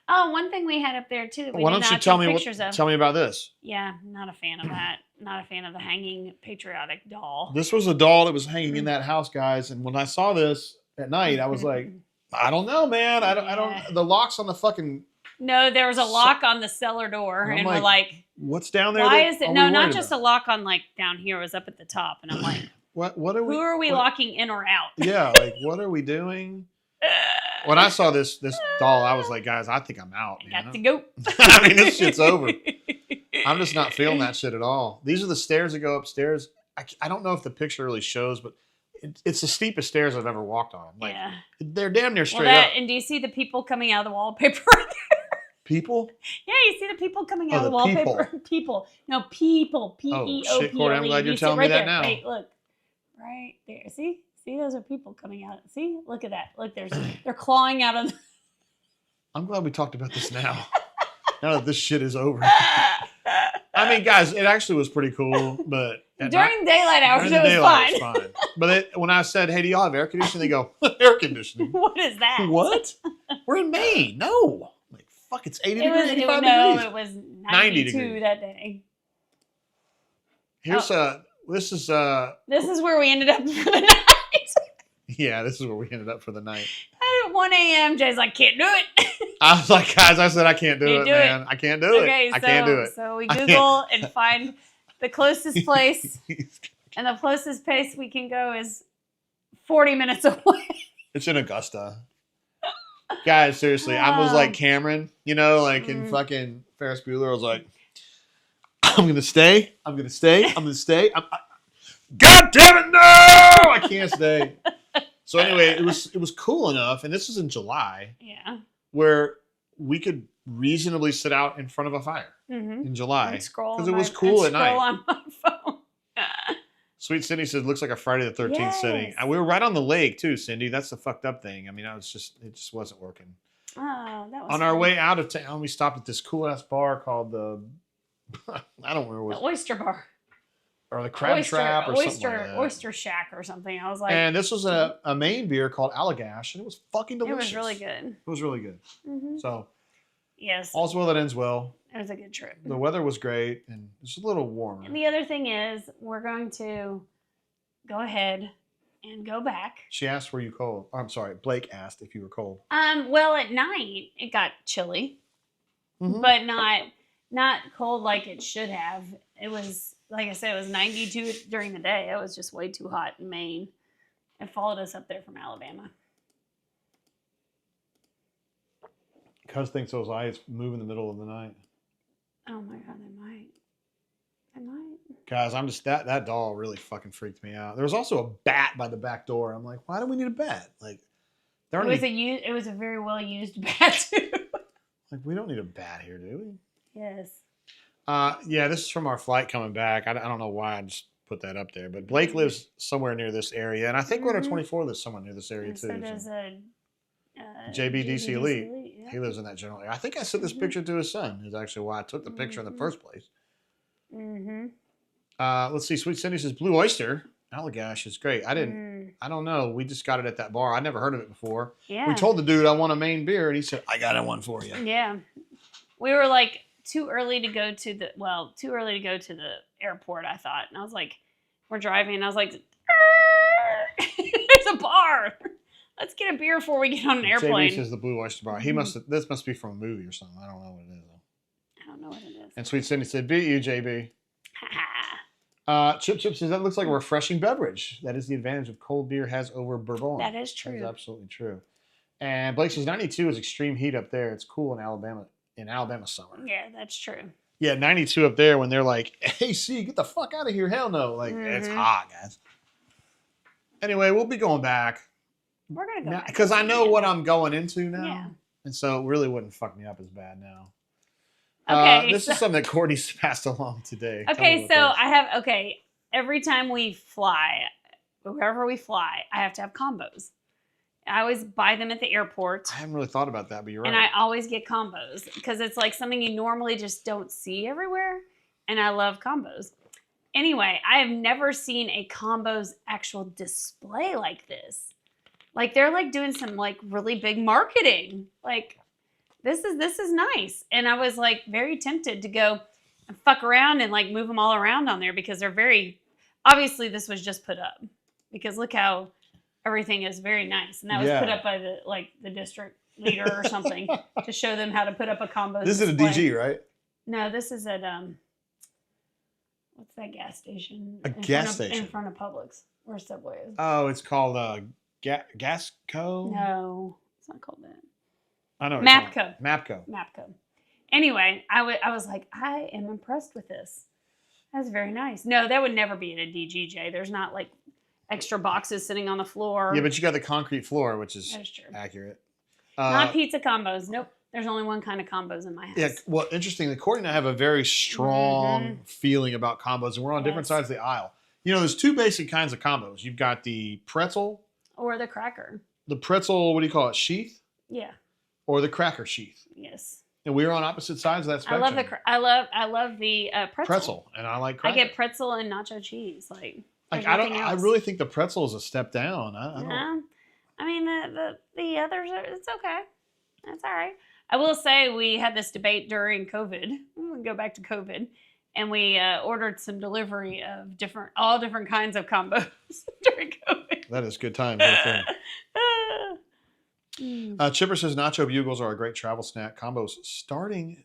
Oh, one thing we had up there too. Why don't you tell me tell me about this? Yeah, not a fan of that. Not a fan of the hanging patriotic doll. This was a doll that was hanging in that house, guys. And when I saw this at night, I was like, I don't know, man. I don't. The lock's on the fucking. No, there was a lock on the cellar door, and we're like, what's down there? Why is it? No, not just a lock on like down here. It was up at the top, and I'm like, what are we? Who are we locking in or out? Yeah, like what are we doing? When I saw this doll, I was like, guys, I think I'm out. I got to go. I mean, this shit's over. I'm just not feeling that shit at all. These are the stairs that go upstairs. I don't know if the picture really shows, but it's the steepest stairs I've ever walked on. Like, they're damn near straight up. And do you see the people coming out of the wallpaper? People? Yeah, you see the people coming out of the wallpaper. People. No, people. P-E-O-P-L-E. Oh, shit, Corey, I'm glad you're telling me that now. Wait, look. Right there. See, those are people coming out. See, look at that. Look, they're clawing out of. I'm glad we talked about this now. Now that this shit is over. I mean, guys, it actually was pretty cool, but during daylight hours, it was fine. But when I said, "Hey, do y'all have air conditioning?" They go, "Air conditioning? What is that? What? We're in Maine. No, like fuck, it's 80 degrees, 85 degrees. No, it was 92 that day. Here's This is where we ended up for the night. Yeah, this is where we ended up for the night. At 1 a.m., Jay's like, can't do it. I was like, guys, I said I can't do it, man. I can't do it. I can't do it. So we Google and find the closest place, and the closest place we can go is 40 minutes away. It's in Augusta. Guys, seriously, I was like Cameron, like in fucking Ferris Bueller. I was like, I'm gonna stay. I'm gonna stay. I'm gonna stay. God damn it, no! I can't stay. So anyway, it was cool enough, and this was in July. Yeah. Where we could reasonably sit out in front of a fire in July because it was cool at night. On my phone. Sweet Cindy said, "Looks like a Friday the 13th setting." And we were right on the lake too, Cindy. That's the fucked up thing. I mean, it just wasn't working. Oh, that was on our way out of town. We stopped at this cool ass bar called the I don't remember what the Oyster Bar or the Crab Trap or something like that. Oyster Shack or something. I was like, and this was a Maine beer called Allagash, and it was fucking delicious. It was really good. It was really good. So yes, all's well that ends well. It was a good trip. The weather was great, and it's a little warmer. And the other thing is, we're going to go ahead and go back. She asked, "Were you cold?" I'm sorry, Blake asked if you were cold. Well, at night it got chilly, but not cold like it should have. It was, like I said, it was 92 during the day. It was just way too hot in Maine. It followed us up there from Alabama. Cuz thinks those eyes move in the middle of the night. Oh my God, they might. I might. Guys, I'm just that doll really fucking freaked me out. There was also a bat by the back door. I'm like, why do we need a bat? Like, It was a very well used bat too. Like, we don't need a bat here, do we? Yes. Yeah, this is from our flight coming back. I don't know why I just put that up there, but Blake lives somewhere near this area, and I think Runner 24 lives somewhere near this area too. So does JBDC Elite. Yeah. He lives in that general area. I think I sent this picture to his son. Is actually why I took the picture in the first place. Mm-hmm. Let's see. Sweet Cindy says Blue Oyster. Allagash is great. I don't know. We just got it at that bar. I'd never heard of it before. Yeah. We told the dude I want a main beer, and he said, I got one for you. Yeah. We were like too early to go to the airport, I thought. And I was like, we're driving, and I was like, there's a bar. Let's get a beer before we get on an airplane. JB says the Blue Oyster Bar. This must be from a movie or something. I don't know what it is though. I don't know what it is. And Sweet Cindy said, beat you, JB. Chip says that looks like a refreshing beverage. That is the advantage of cold beer has over Bourbon. That is true. That is absolutely true. And Blake says 92 is extreme heat up there. It's cool in Alabama summer. Yeah, that's true. Yeah, 92 up there when they're like, hey, see, get the fuck out of here. Hell no. Like, it's hot, guys. Anyway, we'll be going back. We're going to go back. Because I know what I'm going into now. Yeah. And so it really wouldn't fuck me up as bad now. Okay. This is something that Courtney's passed along today. Okay, so every time we fly, wherever we fly, I have to have combos. I always buy them at the airport. I haven't really thought about that, but you're right. And I always get combos because it's like something you normally just don't see everywhere. And I love combos. Anyway, I have never seen a combos actual display like this. Like they're like doing some like really big marketing. Like this is nice. And I was like very tempted to go and fuck around and like move them all around on there because they're very, obviously this was just put up because look how everything is very nice. And that was put up by the district leader or something to show them how to put up a combo. This is at a DG, right? No, this is at, what's that gas station? Gas station? In front of Publix, where Subway is. Oh, it's called Gasco? No, it's not called that. I know. Mapco. Anyway, I was like, I am impressed with this. That's very nice. No, that would never be at a DGJ. There's not like extra boxes sitting on the floor. Yeah, but you got the concrete floor, which is true. Accurate. Not pizza combos. Nope. There's only one kind of combos in my house. Yeah, well, interestingly, Courtney and I have a very strong feeling about combos, and we're on different sides of the aisle. You know, there's two basic kinds of combos. You've got the pretzel. Or the cracker. The pretzel, what do you call it, sheath? Yeah. Or the cracker sheath. Yes. And we were on opposite sides of that spectrum. I love the pretzel. And I like cracker. I get pretzel and nacho cheese. I really think the pretzel is a step down. I don't. I mean the others it's okay. That's all right. I will say we had this debate during COVID. We go back to COVID, and we ordered some delivery of all different kinds of combos during COVID. That is good times. Right there. Chipper says nacho bugles are a great travel snack. Combos starting.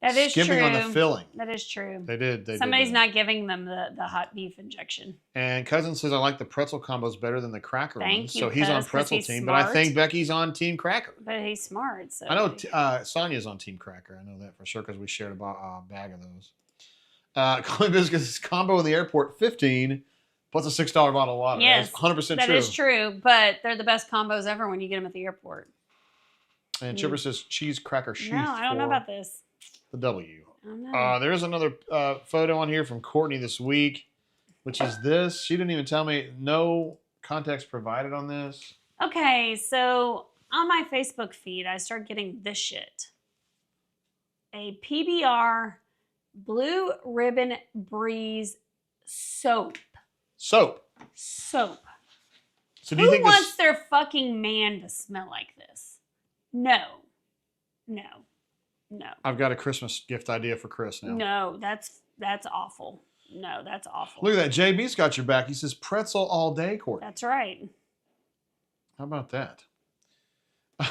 That is true. Skipping on the filling. That is true. They did. Somebody's not giving them the hot beef injection. And Cousin says, I like the pretzel combos better than the cracker ones. You, so he's on pretzel team, but I think Becky's on team cracker. But he's smart. So I know Sonia's on team cracker. I know that for sure because we shared a bag of those. Coin Biscuits combo in the airport, 15 plus a $6 bottle of water. Yes, that is 100% true. That is true, but they're the best combos ever when you get them at the airport. And Chipper says cheese cracker sheath. No, I don't know about this. The W. Oh, There is another photo on here from Courtney this week, which is this. She didn't even tell me. No context provided on this. Okay, so on my Facebook feed, I started getting this shit. A PBR Blue Ribbon Breeze soap. Soap. So do you think wants their fucking man to smell like this? No. I've got a Christmas gift idea for Chris now. No, that's awful. No, that's awful. Look at that. JB's got your back. He says pretzel all day, Courtney. That's right. How about that?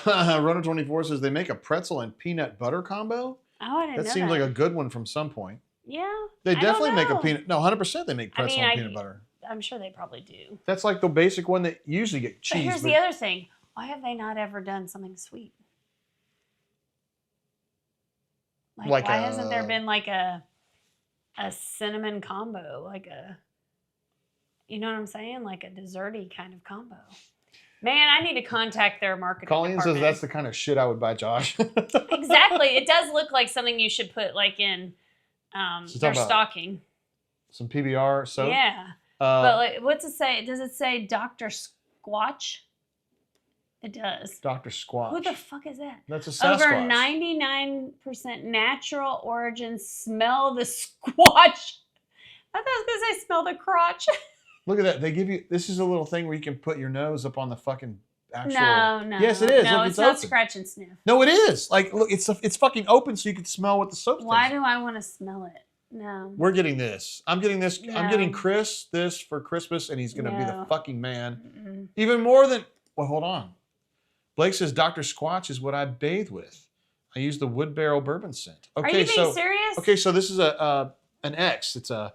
Runner 24 says they make a pretzel and peanut butter combo. Oh, I didn't know that seems like a good one from some point. Yeah. They definitely make a peanut. No, 100% they make pretzel and peanut butter. I'm sure they probably do. That's like the basic one that you usually get cheese. But here's the other thing. Why have they not ever done something sweet? Like why hasn't there been like a a cinnamon combo, like a, you know what I'm saying? Like a desserty kind of combo. Man, I need to contact their marketing Colleen department. says that's the kind of shit I would buy Josh. Exactly. It does look like something you should put like in their stocking. Some PBR soap? Yeah. But like, what's it say? Does it say Dr. Squatch? It does. Dr. Squatch. Who the fuck is that? That's a Sasquatch. Over 99% natural origin. Smell the squatch. I thought I was going to say smell the crotch. Look at that. They give you, this is a little thing where you can put your nose up on the fucking actual. No. Yes, it is. No, look, it's not open. scratch and sniff. No, it is. Like, look, it's fucking open so you can smell what the soap's Why do I want to smell it? No. We're getting this. I'm getting this. No. I'm getting Chris this for Christmas, and he's going to be the No. fucking man. Mm-mm. Even more than, well, hold on. Blake says Dr. Squatch is what I bathe with. I use the wood barrel bourbon scent. Okay, Are you being serious? Okay, so this is an X. It's a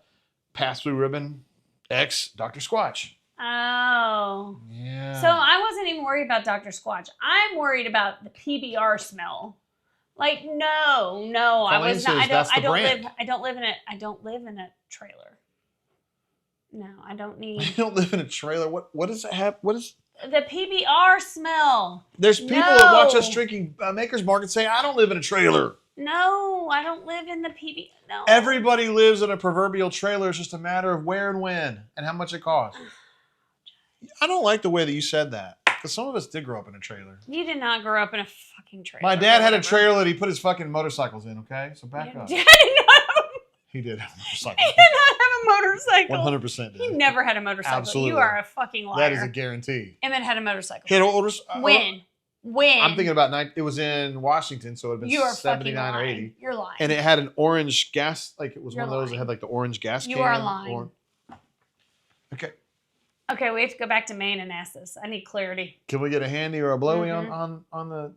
pass-through ribbon X Dr. Squatch. Oh. Yeah. So I wasn't even worried about Dr. Squatch. I'm worried about the PBR smell. Like, no, I was not. I don't live in a trailer. No, I don't need. You don't live in a trailer. What does it have? What is the PBR smell? There's people that watch us drinking Maker's Mark and say, I don't live in a trailer. No, I don't live in the PB. No. Everybody lives in a proverbial trailer. It's just a matter of where and when and how much it costs. I don't like the way that you said that. Because some of us did grow up in a trailer. You did not grow up in a fucking trailer. My dad had a trailer that he put his fucking motorcycles in, okay? So back up. Dad did not have He did have a motorcycle. He did not have a motorcycle. 100% did. He never had a motorcycle. Absolutely. You are a fucking liar. That is a guarantee. Emmett had a motorcycle. He had older, When? I'm thinking about it was in Washington, so it would have been 79 or 80. You're lying. And it had an orange gas, like it was You're one of those lying. that had like the orange gas can. You are lying. Okay. Okay, we have to go back to Maine and ask this. I need clarity. Can we get a handy or a blowy Mm-hmm. on the...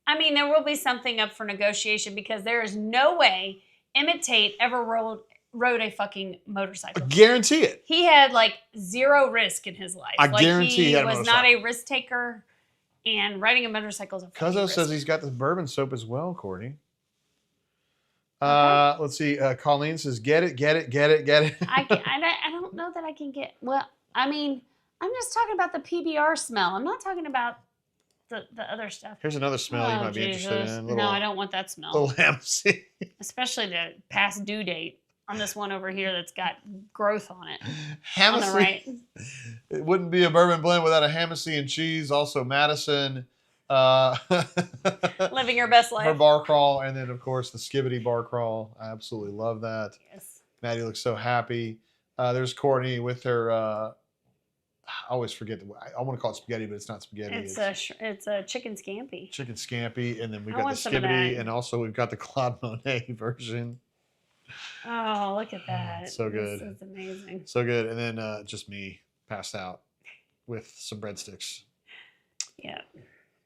I mean, there will be something up for negotiation because there is no way Emmett Tate ever rode a fucking motorcycle. I guarantee it. He had like zero risk in his life. I guarantee he had a was not motorcycle. a risk taker, and riding a motorcycle is a fucking Cuzzo risk. says he's got the bourbon soap as well, Courtney. Okay. Let's see. Colleen says, get it. I don't know that I can get. Well, I mean, I'm just talking about the PBR smell. I'm not talking about the other stuff. Here's another smell you might be interested in. No, I don't want that smell. Little Hamsey. Especially the past due date on this one over here that's got growth on it. Hamsey. On the right. It wouldn't be a bourbon blend without a Hamsey and cheese. Also Madison. Living your best life. Her bar crawl, and then of course the Skibbity bar crawl. I absolutely love that. Yes. Maddie looks so happy. There's Courtney with her. I always forget. I want to call it spaghetti, but it's not spaghetti. It's a chicken scampi. Chicken scampi, and then we've I got the want some of Skibbity, that. and also we've got the Claude Monet version. Oh, look at that! So good. This is amazing. So good, and then just me passed out with some breadsticks. Yeah.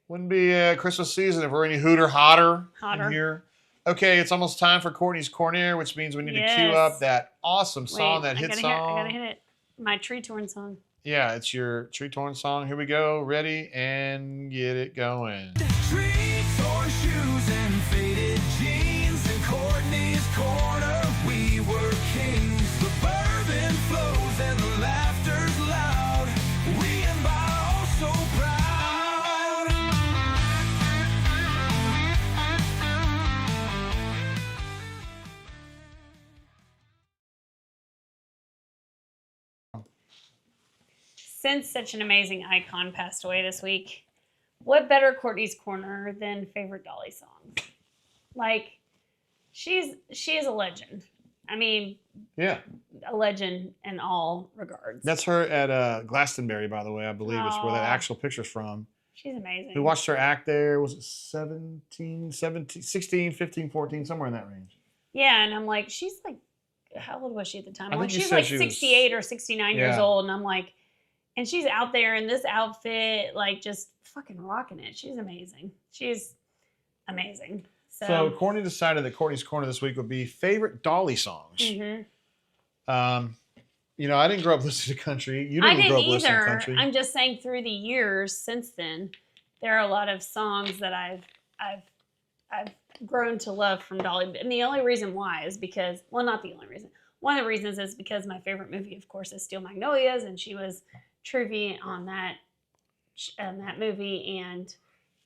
Wouldn't be Christmas season if we're any hotter Hotter. in here. Okay, it's almost time for Courtney's Cornir, which means we need to cue up that awesome song, that hit song. I gotta hit it. My tree torn song. Yeah, it's your tree torn song. Here we go. Ready and get it going. Tree torn shoes and faded jeans in Courtney's corner. We were kings. The bourbon flows and the laughter's loud. We and by all so proud. Since such an amazing icon passed away this week, what better Courtney's Corner than favorite Dolly songs? Like, she is a legend. I mean, Yeah. a legend in all regards. That's her at Glastonbury, by the way, I believe. Is where that Aw. actual picture's from. She's amazing. We watched her act there. Was it 16, 15, 14, somewhere in that range? Yeah, and I'm like, she's like, how old was she at the time? I I'm like, think you she's said like she was- 68 or 69 years Yeah. old, and I'm like, and she's out there in this outfit, like just fucking rocking it. She's amazing. She's amazing. So Courtney decided that Courtney's Corner this week would be favorite Dolly songs. Mhm. You know, I didn't grow up listening to country. You I didn't grow didn't up listening to either. country. I'm just saying through the years since then, there are a lot of songs that I've grown to love from Dolly. And the only reason why is because, well, not the only reason. One of the reasons is because my favorite movie, of course, is Steel Magnolias, and she was trivia on that movie, and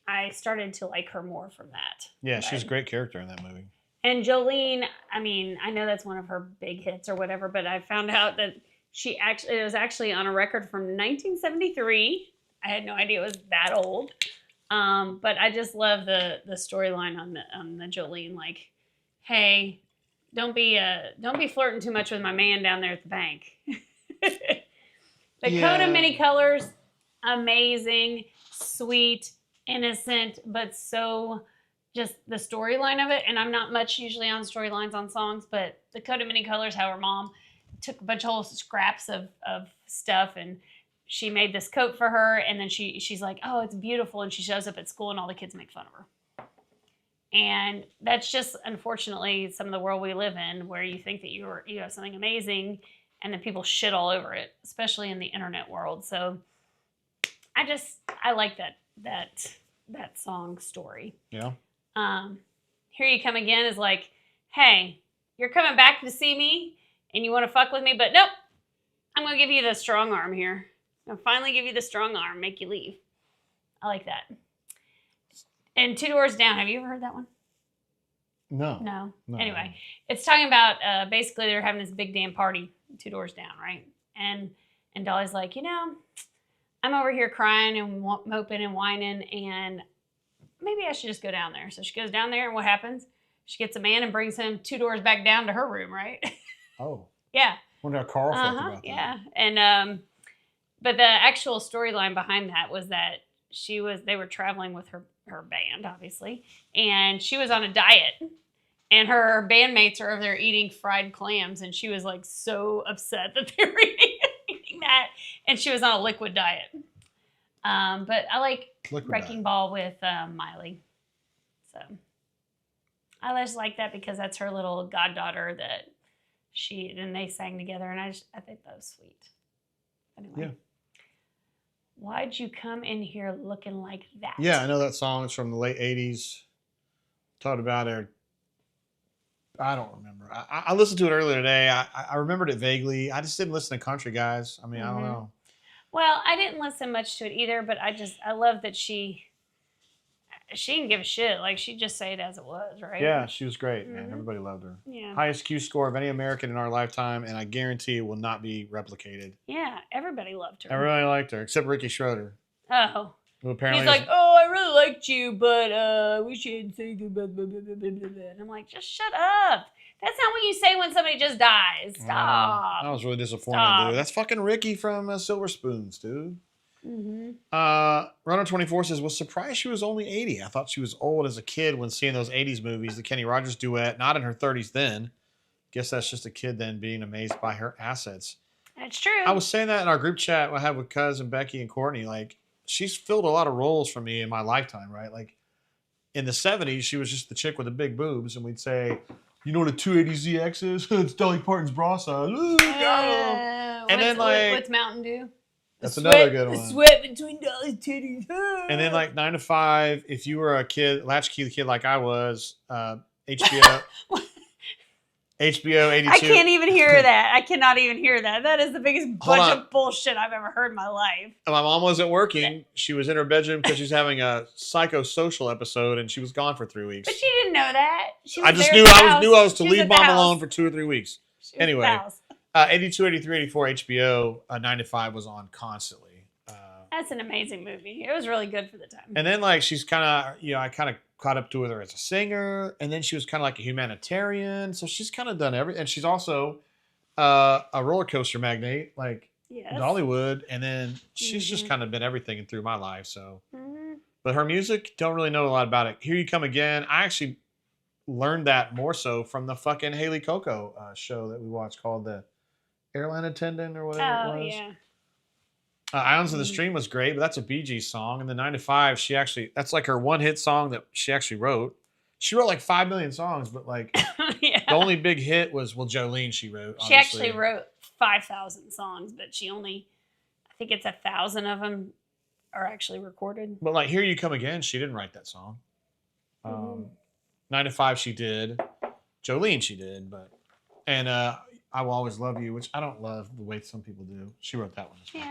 I started to like her more from that. Yeah, she's a great character in that movie. And Jolene, I mean, I know that's one of her big hits or whatever, but I found out that it was actually on a record from 1973. I had no idea it was that old. But I just love the storyline on the Jolene, like, hey, don't be flirting too much with my man down there at the bank. The Coat of Many Colors, amazing, sweet, innocent, but so just the storyline of it. And I'm not much usually on storylines on songs, but the Coat of Many Colors, how her mom took a bunch of whole scraps of stuff and she made this coat for her, and then she's like, oh, it's beautiful, and she shows up at school and all the kids make fun of her. And that's just, unfortunately, some of the world we live in, where you think that you have something amazing and then people shit all over it, especially in the internet world. So I like that song story. Yeah. Here You Come Again is like, hey, you're coming back to see me and you want to fuck with me, but nope, I'm going to give you the strong arm here. I'll finally give you the strong arm, make you leave. I like that. And Two Doors Down, have you ever heard that one? No. Anyway, it's talking about basically they're having this big damn party 2 doors down, right? And Dolly's like, I'm over here crying and moping and whining, and maybe I should just go down there. So she goes down there, and what happens? She gets a man and brings him 2 doors back down to her room, right? Oh. Yeah. Wonder how Carl felt about that. Yeah. And but the actual storyline behind that was that they were traveling with her band, obviously, and she was on a diet, and her bandmates are over there eating fried clams, and she was like so upset that they were eating that, and she was on a liquid diet. But I like Wrecking Ball with Miley, so I just like that because that's her little goddaughter that they sang together, and I think that was sweet. Anyway. Yeah. Why'd you come in here looking like that? Yeah, I know that song. It's from the late 80s. Talked about it. I don't remember. I listened to it earlier today. I remembered it vaguely. I just didn't listen to country guys. I mean, I don't know. Well, I didn't listen much to it either, but I love that she didn't give a shit. Like, she'd just say it as it was, right? Yeah, she was great, man. Everybody loved her. Yeah. Highest Q score of any American in our lifetime, and I guarantee it will not be replicated. Yeah, everybody loved her. Everybody liked her, except Ricky Schroeder. Oh. Who apparently he's like, oh, I really liked you, but we shouldn't say blah, blah, blah, blah, blah, blah. And I'm like, just shut up. That's not what you say when somebody just dies. Stop. I was really disappointed, dude. That's fucking Ricky from Silver Spoons, dude. Runner 24 says, was surprised she was only 80. I thought she was old as a kid when seeing those 80s movies. The Kenny Rogers duet, not in her 30s then. Guess that's just a kid then being amazed by her assets. That's true. I was saying that in our group chat I had with Cuz and Becky and Courtney. Like, she's filled a lot of roles for me in my lifetime, right? Like, in the 70s, she was just the chick with the big boobs, and we'd say, you know what a 280ZX is? It's Dolly Parton's bra size. Ooh, got him. And then, like, what's Mountain Dew? That's another good one. The sweat between Dolly's titties. And then, like, 9 to 5, if you were a kid, latchkey kid like I was, HBO. HBO 82. I can't even hear that. I cannot even hear that. That is the biggest bunch of bullshit I've ever heard in my life. My mom wasn't working. She was in her bedroom because she's having a psychosocial episode, and she was gone for 3 weeks. But she didn't know that. I just knew I was to leave mom alone for 2 or 3 weeks. Anyway, 82, 83, 84 HBO 9 to 5 was on constantly. That's an amazing movie. It was really good for the time. And then, like, she's kind of, I kind of caught up to her as a singer, and then she was kind of like a humanitarian. So she's kind of done everything. And she's also a roller coaster magnate, like Dollywood. And then she's just kind of been everything through my life. So, but her music, don't really know a lot about it. Here You Come Again. I actually learned that more so from the fucking Haley Coco show that we watched called The Airline Attendant or whatever it was. Yeah. Islands of the Stream was great, but that's a Bee Gees song. And the 9 to 5, that's like her one hit song that she actually wrote. She wrote like 5 million songs, but like the only big hit was Jolene she wrote. She actually wrote 5,000 songs, but I think it's 1,000 of them are actually recorded. But like Here You Come Again, she didn't write that song. 9 to 5 she did. Jolene she did, and I Will Always Love You, which I don't love the way some people do. She wrote that one as well.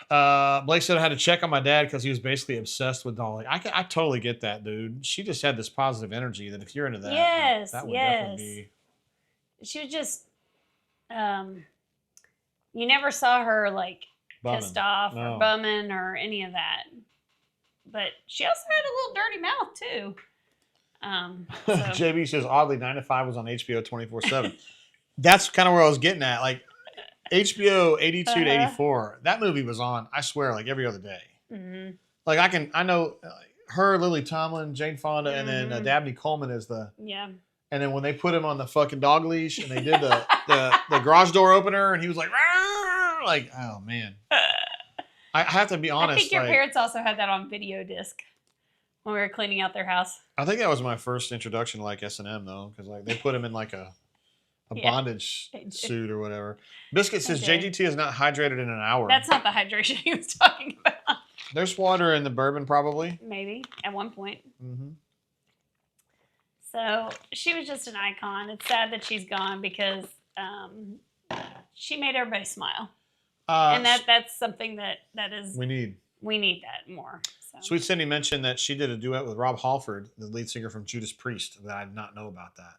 Yeah. Blake said I had to check on my dad because he was basically obsessed with Dolly. I totally get that, dude. She just had this positive energy that if you're into that, Yes, that would yes. definitely be. She was just, you never saw her like Bumming. pissed off No. or bumming or any of that. But she also had a little dirty mouth too. So. JB says oddly 9 to 5 was on HBO 24/7. That's kind of where I was getting at. Like HBO 82 to 84, that movie was on, I swear, like every other day. Mm-hmm. Like I know her, Lily Tomlin, Jane Fonda, and then Dabney Coleman is the. Yeah. And then when they put him on the fucking dog leash and they did the garage door opener and he was like, "Rah!" Like, oh man. I have to be honest. I think your like, parents also had that on video disc when we were cleaning out their house. I think that was my first introduction to like S&M though, because like they put him in like a bondage suit or whatever. Biscuit says JGT is not hydrated in an hour. That's not the hydration he was talking about. There's water in the bourbon probably. Maybe at one point. Mm-hmm. So she was just an icon. It's sad that she's gone because she made everybody smile, and that's something that is we need that more. So. Sweet Cindy mentioned that she did a duet with Rob Halford, the lead singer from Judas Priest. That I did not know about that.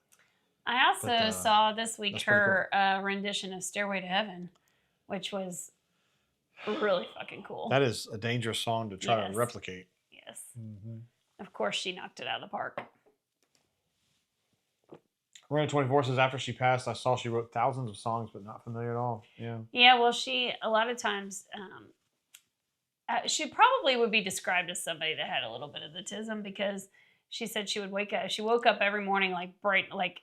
I also saw this week her rendition of "Stairway to Heaven," which was really fucking cool. That is a dangerous song to try to replicate. Yes. Mm-hmm. Of course, she knocked it out of the park. Rona 24 says after she passed, I saw she wrote thousands of songs, but not familiar at all. Yeah. Yeah, well, she a lot of times she probably would be described as somebody that had a little bit of autism because she said she would wake up. She woke up every morning like bright, like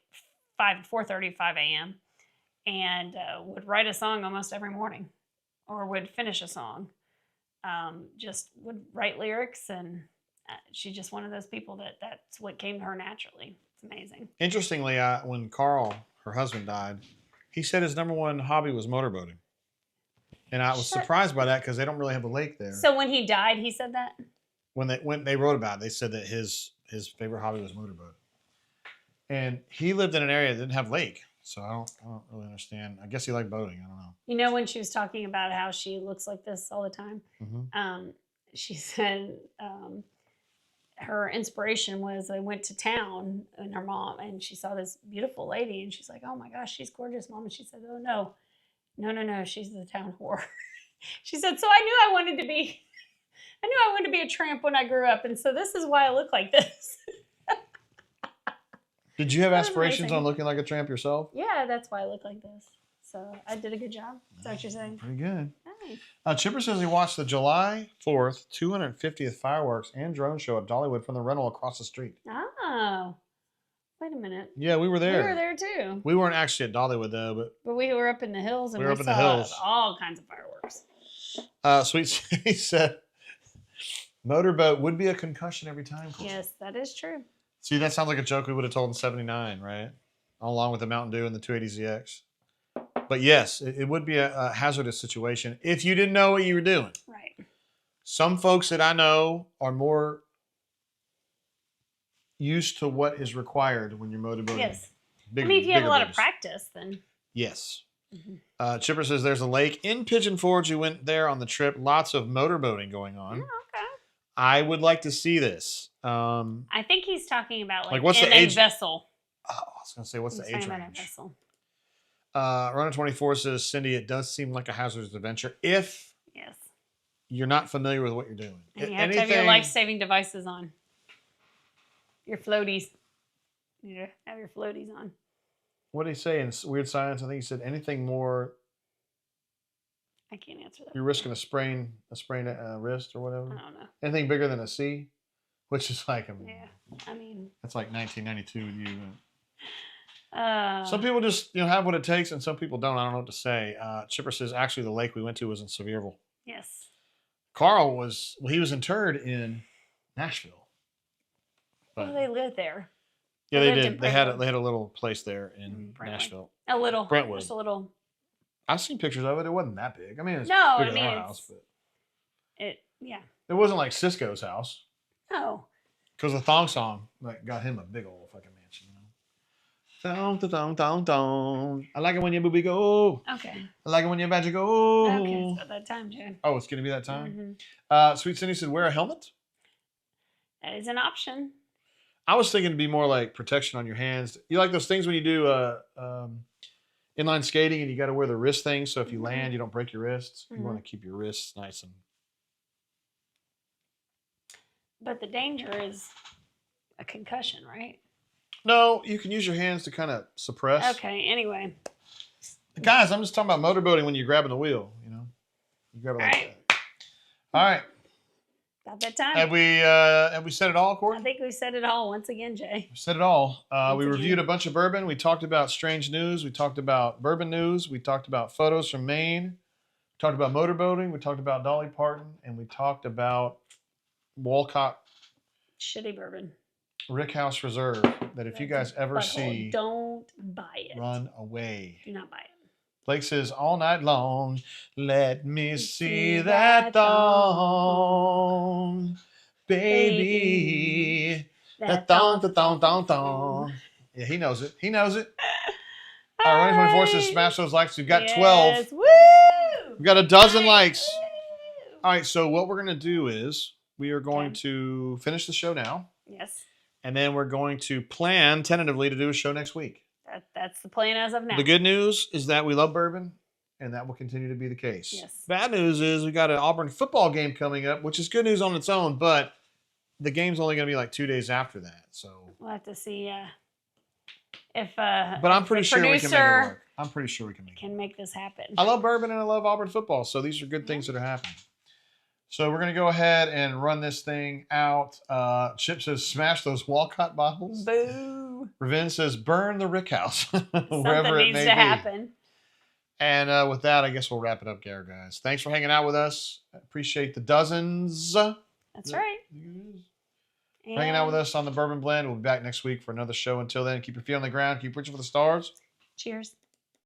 4:30, 5 a.m. and would write a song almost every morning, or would finish a song. Just would write lyrics, and she's just one of those people that's what came to her naturally. It's amazing. Interestingly, when Carl, her husband, died, he said his number one hobby was motorboating. And I was surprised by that because they don't really have a lake there. So when he died, he said that? When they wrote about it, they said that his favorite hobby was motorboating. And he lived in an area that didn't have lake. So I don't really understand. I guess he liked boating. I don't know. You know, when she was talking about how she looks like this all the time, she said her inspiration was I went to town and her mom, and she saw this beautiful lady, and she's like, "Oh my gosh, she's gorgeous, Mom." And she said, "Oh no, she's the town whore." She said, "So I knew I wanted to be a tramp when I grew up, and so this is why I look like this." Did you have aspirations on looking like a tramp yourself? Yeah, that's why I look like this. So I did a good job. Is that what you're saying? Pretty good. Nice. Chipper says he watched the July 4th 250th fireworks and drone show at Dollywood from the rental across the street. Oh, wait a minute. Yeah, we were there. We were there too. We weren't actually at Dollywood though, but we were up in the hills and we were up in the saw hills. all kinds of fireworks. Sweet City said motorboat would be a concussion every time. Yes, that is true. See, that sounds like a joke we would have told in '79, right? Along with the Mountain Dew and the 280ZX. But yes, it would be a hazardous situation if you didn't know what you were doing. Right. Some folks that I know are more used to what is required when you're motorboating. Yes. If you have a lot of practice, then. Yes. Mm-hmm. Chipper says there's a lake in Pigeon Forge. You went there on the trip. Lots of motorboating going on. Oh, okay. I would like to see this. I think he's talking about like what's in the a age vessel. Oh, I was going to say, what's the age range? Vessel. Runner 24 says, Cindy, it does seem like a hazardous adventure if you're not familiar with what you're doing. And you have to have your life-saving devices on. Your floaties. You have your floaties on. What did he say in Weird Science? I think he said anything more. I can't answer that. You're risking a sprained wrist or whatever. I don't know. Anything bigger than a C, which is like that's like 1992 with you. Some people just have what it takes, and some people don't. I don't know what to say. Chipper says actually the lake we went to was in Sevierville. Yes. Carl was interred in Nashville. But they lived there. Yeah, they did. They had a little place there in Nashville. A little. Brentwood. Just a little. I've seen pictures of it. It wasn't that big. I mean, it's bigger than our house, but it wasn't like Cisco's house. No. Because the thong song like got him a big old fucking mansion. Thong, thong, thong, thong. I like it when your booby go. Okay. I like it when your badger go. Okay, it's about that time, Jay. Oh, it's gonna be that time. Mhm. Sweet Cindy said, wear a helmet. That is an option. I was thinking it'd be more like protection on your hands. You like those things when you do inline skating and you got to wear the wrist thing, so if you land, you don't break your wrists. You want to keep your wrists nice and. But the danger is a concussion, right? No, you can use your hands to kind of suppress. Okay. Anyway. Guys, I'm just talking about motorboating when you're grabbing the wheel. You know, you grab it like that. All right. About that time. Have we said it all, I Courtney? think we said it all once again, Jay. We said it all. Once We again. reviewed a bunch of bourbon. We talked about strange news. We talked about bourbon news. We talked about photos from Maine. We talked about motorboating. We talked about Dolly Parton. And we talked about Walcott Shitty bourbon. Rickhouse Reserve. That if you guys ever Butthole. see, Don't buy it. run away. Do not buy it. Blake says, all night long, let me see that thong. Baby. That thong, the thong, thong, thong. Yeah, he knows it. He knows it. All right, Running 24 says, smash those likes. We've got 12. Yes. Woo! We've got a dozen Nice. likes. Woo! All right, so what we're going to do is we are going to finish the show now. Yes. And then we're going to plan tentatively to do a show next week. That's the plan as of now. The good news is that we love bourbon, and that will continue to be the case. Yes. Bad news is we got an Auburn football game coming up, which is good news on its own, but the game's only going to be like 2 days after that. So, We'll have to see if. but I'm pretty sure we can make it work. I'm pretty sure we can make it. Can make this happen. I love bourbon and I love Auburn football, so these are good things that are happening. So we're going to go ahead and run this thing out. Chip says, smash those Walcott bottles. Boo. Revenge says, burn the Rick House, Something wherever it needs may to be. happen. And with that, I guess we'll wrap it up there, guys. Thanks for hanging out with us. I appreciate the dozens. That's right. Hanging out with us on the Bourbon Blend. We'll be back next week for another show. Until then, keep your feet on the ground. Keep reaching for the stars. Cheers.